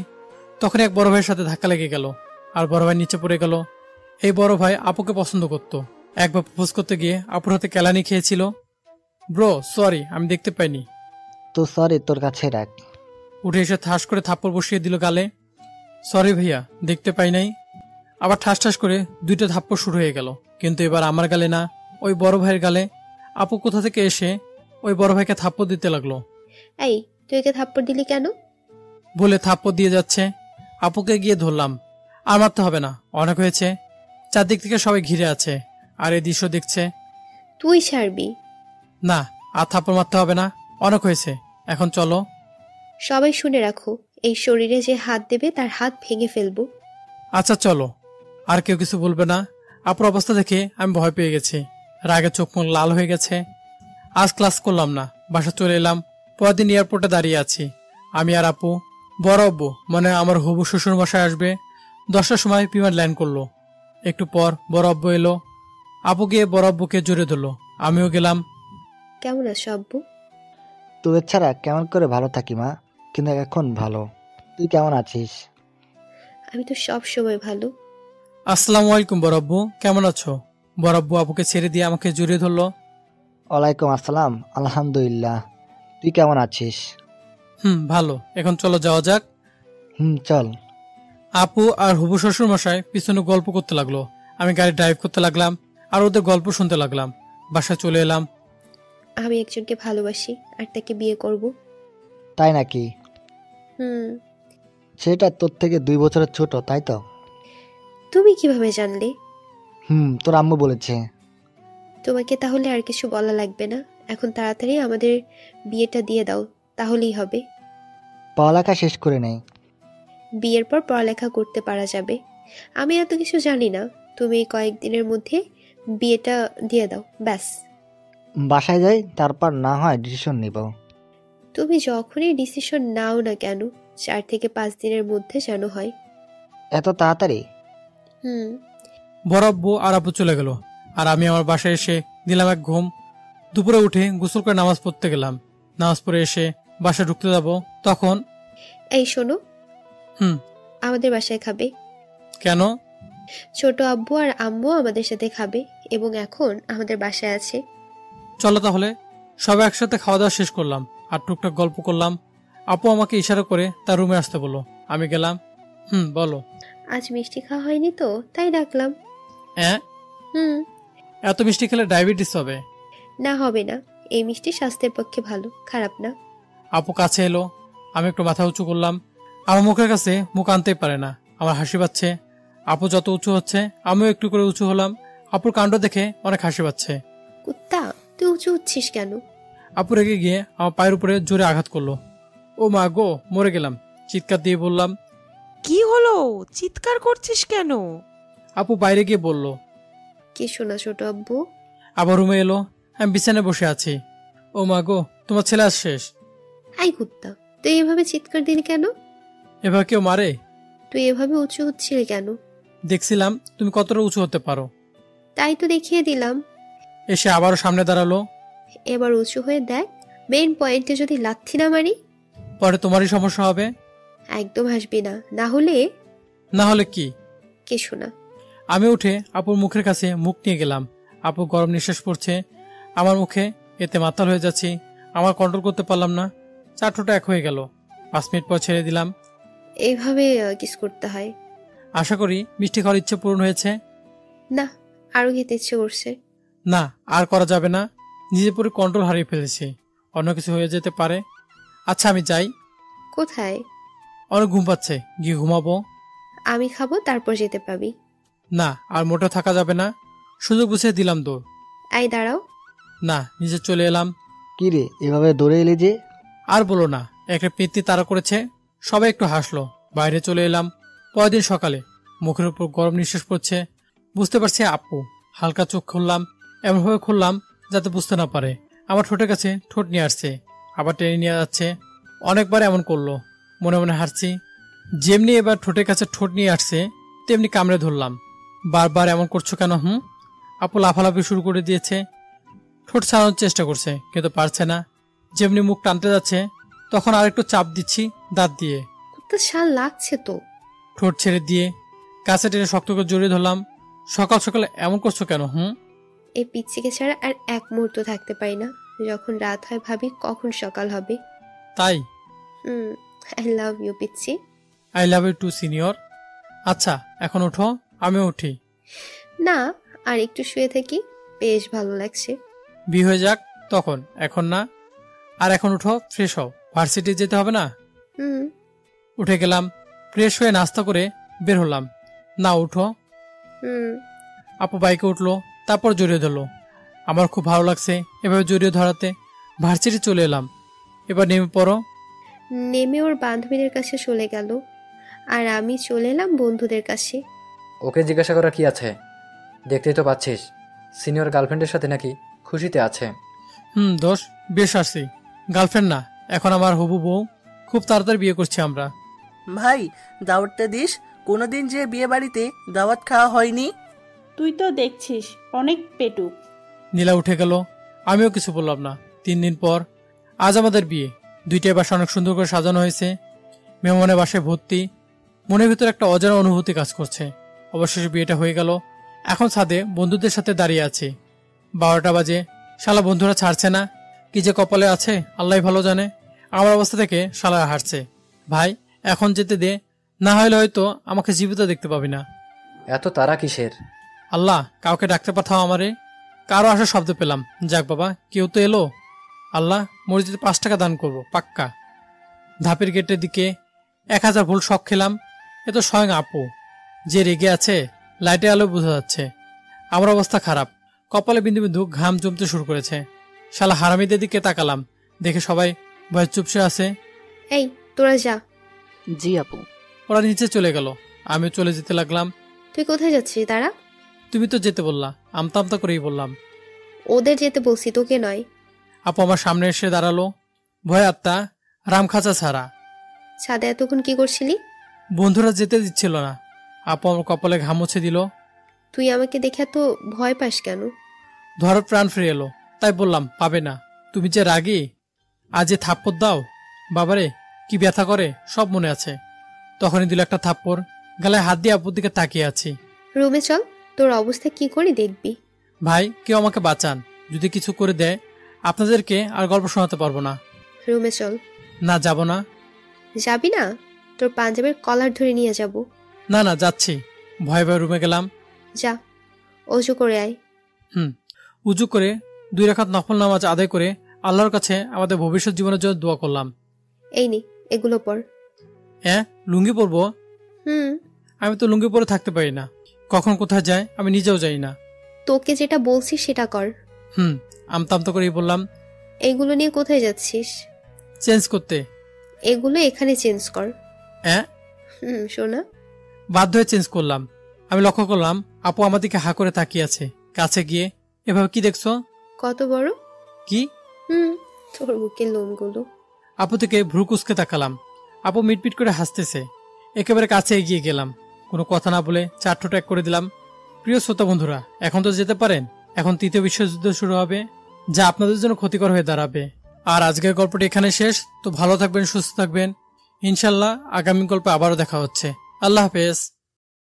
তখন এক বড় ভাইয়ের সাথে ধাক্কা লেগে গেল, আর বড় ভাই নিচে পড়ে গেল। এই বড় ভাই আপুকে পছন্দ করত। একবার প্রপোজ করতে গিয়ে আপুর হাতে কেলানি খেয়েছিল। ব্রো সরি, আমি দেখতে পাইনি। তো সরি, তোর কাছে রাখ। উঠে এসে ঠাস করে থাপ্পড় বসিয়ে দিল গালে। সরি ভাইয়া, দেখতে পাই নাই। আবার ঠাস ঠাস করে 2টা থাপ্পড় শুরু হয়ে গেল, কিন্তু এবার আমার গালে না, ওই বড় ভাইয়ের গালে। আপু কোথা থেকে এসে ওই বড় ভাইকে থাপ্পড় দিতে লাগলো। এই, তুই একে থাপ্পড় দিলি কেন? বলে থাপ্পড় দিয়ে যাচ্ছে। আপুকে গিয়ে ধরলাম। আর মারতে হবে না, অনেক হয়েছে। চারদিক থেকে সবাই ঘিরে আছে, আর এই দৃশ্য দেখছে। তুই ছাড়বি না, আর থাপ্পড় মারতে হবে না, অনেক হয়েছে, এখন চলো। সবাই শুনে রাখো, এই শরীরে যে হাত দেবে তার হাত ভেঙে ফেলবো। আচ্ছা চলো। আর কেউ কিছু বলবে না। আপুর অবস্থা দেখে আমি ভয় পেয়ে গেছি, রাগে চোখ মুখ লাল হয়ে গেছে। আজ ক্লাস করলাম না, বাসা চলে এলাম। পরের দিন এয়ারপোর্টে দাঁড়িয়ে আছি, আমি আর আপু। বড় আব্বু মানে আমার হবু শ্বশুর মশাই আসবে। 10টার সময় বিমান ল্যান্ড করলো। একটু পর বড় আব্বু এলো। আপু গিয়ে বড় আব্বুকে জড়িয়ে ধরলো, আমিও গেলাম। কেমন আছো আব্বু? তোদের ছাড়া কেমন করে ভালো থাকি মা, কিন্তু এখন ভালো। তুই কেমন আছিস? আমি তো সব সময় ভালো। আসসালামু আলাইকুম বড় আব্বু, কেমন আছো? বড় আব্বু আপুকে ছেড়ে দিয়ে আমাকে জড়িয়ে ধরলো। ওয়ালাইকুম আসসালাম, আলহামদুলিল্লাহ। তুই কেমন আছিস? ভালো। এখন চলো যাওয়া যাক। চল। আপু আর হবু শ্বশুর মশাই পিছনে গল্প করতে লাগলো। আমি গাড়ি ড্রাইভ করতে লাগলাম, আর ওদের গল্প শুনতে লাগলাম। বাসায় চলে এলাম। আমি একজনকে ভালোবাসি আর তাকে বিয়ে করব। তাই নাকি? সেটা তোর থেকে 2 বছরের ছোট, তাই তো? তুমি কিভাবে জানলে? তোর আম্মু বলেছে। তোমাকে তাহলে আর কিছু বলা লাগবে না, এখন তাড়াতাড়ি আমাদের বিয়েটা দিয়ে দাও, তাহলেই হবে। পড়ালেখা শেষ করে নেই। বিয়ের পর পড়ালেখা করতে পারা যাবে। আমি এত কিছু জানি না, তুমি এই কয়েকদিনের মধ্যে বিয়েটা দিয়ে দাও, ব্যাস। বাসায় যাই, তারপর না হয় ডিসিশন নিব। তুমি যখনই ডিসিশন নাও না কেন, 4 থেকে 5 দিনের মধ্যে যেন হয়। এত তাড়াতাড়ি? বড় আব্বু আর আপু চলে গেল, আর আমি আমার বাসায় এসে দিলাম এক ঘুম। দুপুরে উঠে গোসল করে নামাজ পড়তে গেলাম। নামাজ পড়ে এসে বাসায় ঢুকতে যাব, তখন এই শোনো, আমাদের বাসায় খাবে। কেন? ছোট আব্বু আর আম্মু আমাদের সাথে খাবে, এবং এখন আমাদের বাসায় আছে। চলো তাহলে। সবাই একসাথে খাওয়া দাওয়া শেষ করলাম, আর টুকটাক গল্প করলাম। আপু আমাকে ইশারা করে তার রুমে আসতে বললো, আমি গেলাম। বলো। আজ মিষ্টি খাওয়া হয়নি তো, তাই ডাকলাম। এত মিষ্টি খেলে ডায়াবেটিস হবে। না, হবে না, এই মিষ্টি স্বাস্থ্যের পক্ষে ভালো, খারাপ না। আপু কাছে এলো, আমি একটু মাথা উঁচু করলাম। আমার মুখের কাছে মুখ আনতেই পারে না, আমার হাসি পাচ্ছে। আপু যত উঁচু হচ্ছে আমিও একটু করে উঁচু হলাম। আপুর কাণ্ড দেখে অনেক হাসি পাচ্ছে। কুত্তা, তুই উঁচু হচ্ছিস কেন? আপু রেগে গিয়ে আমার পায়ের উপরে জোরে আঘাত করলো। ও মা গো, মরে গেলাম। চিৎকার দিয়ে বললাম, কি হলো, চিৎকার করছিস কেন? আপু বাইরে গিয়ে বলল, কি শোনা ছোট আব্বু? আবার রুমে এলো, আমি বিছানায় বসে আছি। ও মা গো, তোমার ছেলে আজ শেষ। আই কুত্তা, তুই এভাবে চিৎকার দিলি কেন? এবার কেউ মারে? তুই এভাবে উঁচু হচ্ছিলি কেন? দেখছিলাম তুমি কতটা উঁচু হতে পারো, তাই তো দেখিয়ে দিলাম। এসে আবারও সামনে দাঁড়ালো। এবার উঁচু হয়ে দেখ, মেইন পয়েন্টে যদি লাথি না মারি, পরে তোমারই সমস্যা হবে। একদম হাসবি না, না হলে। না হলে কি? কে শোনা? আমি উঠে আপুর মুখের কাছে মুখ নিয়ে গেলাম। আপু গরম নিঃশ্বাস পড়ছে আমার মুখে, এতে মাতাল হয়ে যাচ্ছি। আমার কন্ট্রোল করতে পারলাম না, 4 ঠোঁট এক হয়ে গেল। 5 মিনিট পর ছেড়ে দিলাম। এইভাবে কিস করতে হয়। আশা করি মিষ্টি খাওয়ার ইচ্ছে পূরণ হয়েছে। না, আরো খেতে ইচ্ছে করছে। না, আর করা যাবে না, নিজের পুরো কন্ট্রোল হারিয়ে ফেলেছি। অন্য কিছু হয়ে যেতে পারে। আচ্ছা আমি যাই। কোথায়? অনেক ঘুম পাচ্ছে, গিয়ে ঘুমাবো। আমি খাবো, তারপর যেতে পাবি। না, আর মোটেও থাকা যাবে না। সুযোগ বুঝে দিলাম দৌড়। আই দাঁড়াও। না, নিজে চলে এলাম। কি রে, এভাবে দৌড়ে এলি যে? আর বলো না, একটা পেত্তি তাড়া করেছে। সবাই একটু হাসলো। বাইরে চলে এলাম। পরের দিন সকালে মুখের উপর গরম নিঃশ্বাস পড়ছে, বুঝতে পারছি আপু। হালকা চোখ খুললাম, এমনভাবে খুললাম যাতে বুঝতে না পারে। আমার ঠোঁটের কাছে ঠোঁট নিয়ে আসছে, আবার টেনে নিয়ে যাচ্ছে। অনেকবার এমন করলো, মনে মনে হাসছি। যেমনি এবার ঠোঁটের কাছে ঠোঁট নিয়ে আসছে, তেমনি কামড়ে ধরলাম। বারবার এমন করছো কেন? আপু লাফালাফি শুরু করে দিয়েছে। ঠোঁট ছাড়ানোর চেষ্টা করছে, কিন্তু পারছে না। যেমনি মুখ টানতে যাচ্ছে, তখন আরেকটু চাপ দিচ্ছি দাঁত দিয়ে। কুত্তা শাল লাগছে তো। ঠোঁট ছেড়ে দিয়ে কাছে টেনে শক্ত করে জড়িয়ে ধরলাম। সকাল সকালে এমন করছো কেন? এই পিচ্চিকে ছাড়া আর এক মুহূর্ত থাকতে পারি না। যখন রাত হয় ভাবি কখন সকাল হবে। তাই? আই লাভ ইউ পিচ্চি। I love you too senior. আচ্ছা এখন ওঠো, আমিও উঠি। না, আর একটু শুয়ে থাকি, বেশ ভালো লাগছে। বিয়ে হয়ে যাক তখন, এখন না। আর এখন উঠো, ফ্রেশ হও, ভার্সিটি যেতে হবে না? উঠে গেলাম, ফ্রেশ হয়ে নাস্তা করে বের হলাম। না উঠো। আপু বাইকে উঠলো, তারপর জড়িয়ে ধরলো। আমার খুব ভালো লাগছে এভাবে জড়িয়ে ধরাতে। ভার্সিটি চলে এলাম। এবার নেমে পড়ো। নেমে ওর বান্ধবীদের কাছে চলে গেল, আর আমি চলে এলাম বন্ধুদের কাছে। ওকে জিজ্ঞাসা করা কি আছে? দেখতেই তো পাচ্ছিস সিনিয়র গার্লফ্রেন্ডের সাথে নাকি খুশিতে আছে। দোষ, বেশ আসছি। গার্লফ্রেন্ড না, এখন আমার হবু বউ। খুব তাড়াতাড়ি বিয়ে করছি আমরা। ভাই দাওয়াতটা দিস, কোনোদিন যে বিয়ে বাড়িতে দাওয়াত খাওয়া হয়নি। তুই তো দেখছিস অনেক পেটুক। নীলা উঠে গেল, আমিও কিছু বললাম না। 3 দিন পর আজ আমাদের বিয়ে। 2টাই বাসা অনেক সুন্দর করে সাজানো হয়েছে। মেহমানের বাসায় ভর্তি। মনের ভিতরে একটা অজানা অনুভূতি কাজ করছে। অবশেষে বিয়েটা হয়ে গেল। এখন ছাদে বন্ধুদের সাথে দাঁড়িয়ে আছি। 12টা বাজে। শালা বন্ধুরা ছাড়ছে না। কি যে কপালে আছে আল্লাহ ভালো জানে। আমার অবস্থা থেকে শালা হারছে। ভাই এখন যেতে দে, না হলে হয়তো আমাকে জীবিত দেখতে পাবি না। এত তারা কিসের? আল্লাহ কাউকে ডাকতে পাঠাও আমারে। কারো আসার শব্দ পেলাম। যাক বাবা, কেউ তো এলো। আল্লাহ মসজিদে 5 টাকা দান করবো পাক্কা। ধাপের গেটের দিকে 1000 ভোল্ট শক খেলাম। এ তো স্বয়ং আপু, যে রেগে আছে লাইটের আলো বোঝা যাচ্ছে। আমার অবস্থা খারাপ, কপালে বিন্দু বিন্দু ঘাম জমতে শুরু করেছে। শালা হারামিদের দিকে তাকালাম, দেখে সবাই ভয় চুপসে আছে। এই তোরা যা। জি আপু। ওরা নিচে চলে গেল, আমিও চলে যেতে লাগলাম। তুই কোথায় যাচ্ছিস? দাঁড়া। তুমি তো যেতে বললা, আমতা আমতা করেই বললাম। ওদের যেতে বলছি, তোকে নয়। আপু আমার সামনে এসে দাঁড়ালো, ভয় আত্মা রামখাঁচা ছাড়া। ছাদে এতক্ষণ কি করছিলি? বন্ধুরা যেতে দিচ্ছিল না। আপু আমার কপালে ঘাম মুছে দিল। তুই আমাকে দেখে এত ভয় পাস কেন? ধরো প্রাণ ফিরে এলো, তাই বললাম পাবে না। তুমি যে রাগী, আজ যে থাপ্পড় দাও বাবারে, কি ব্যথা করে সব মনে আছে। তখনই দিল একটা থাপ্পড়। গালায় হাত দিয়ে আপুর দিকে তাকিয়ে আছি। রুমে চল, তোর অবস্থা কি করে দেখবি। ভাই কেউ আমাকে বাঁচান, যদি কিছু করে দেয় আপনাদেরকে আর গল্প শোনাতে পারবো না। রুমে চল। না যাব না। যাবি না? তোর পাঞ্জাবের কলার ধরে নিয়ে যাব। না না যাচ্ছি। ভয় ভয় রুমে গেলাম। যা অজু করে আয়। উজু করে 2 রাকাত নফল নামাজ আদায় করে আল্লাহর কাছে আমাদের ভবিষ্যৎ জীবনের জন্য দোয়া করলাম। এই নে এগুলো পর। হ্যাঁ লুঙ্গি পরবো? আমি তো লুঙ্গি পরে থাকতে পারি না। কখন কোথায় যায় আমি নিজেও যাই না। তোকে যেটা বলছি সেটা কর। আমতা আমতা করেই বললাম। এইগুলো নিয়ে কোথায় যাচ্ছিস? চেঞ্জ করতে। এগুলো এখানে চেঞ্জ কর। হ্যাঁ শোনা। বাধ্য হয়ে চেঞ্জ করলাম। আমি লক্ষ্য করলাম আপু আমার দিকে হা করে তাকিয়ে আছে। কাছে গিয়ে, এভাবে কি দেখছো? কত বড়? কি? তোর মুখের লোমগুলো। আপু থেকে ভ্রু কুচকে তাকালাম। আপু মিটমিট করে হাসতেছে। একেবারে কাছে এগিয়ে গেলাম। কোনো কথা না বলে 4 ঠোঁট এক করে দিলাম। প্রিয় শ্রোতা বন্ধুরা, এখন তো যেতে পারেন। এখন 3য় বিশ্বযুদ্ধ শুরু হবে, যা আপনাদের জন্য ক্ষতিকর হয়ে দাঁড়াবে। আর আজকের গল্পটি এখানে শেষ। তো ভালো থাকবেন, সুস্থ থাকবেন। ইনশাল্লাহ আগামী গল্পে আবারও দেখা হচ্ছে। আল্লাহ হাফেজ।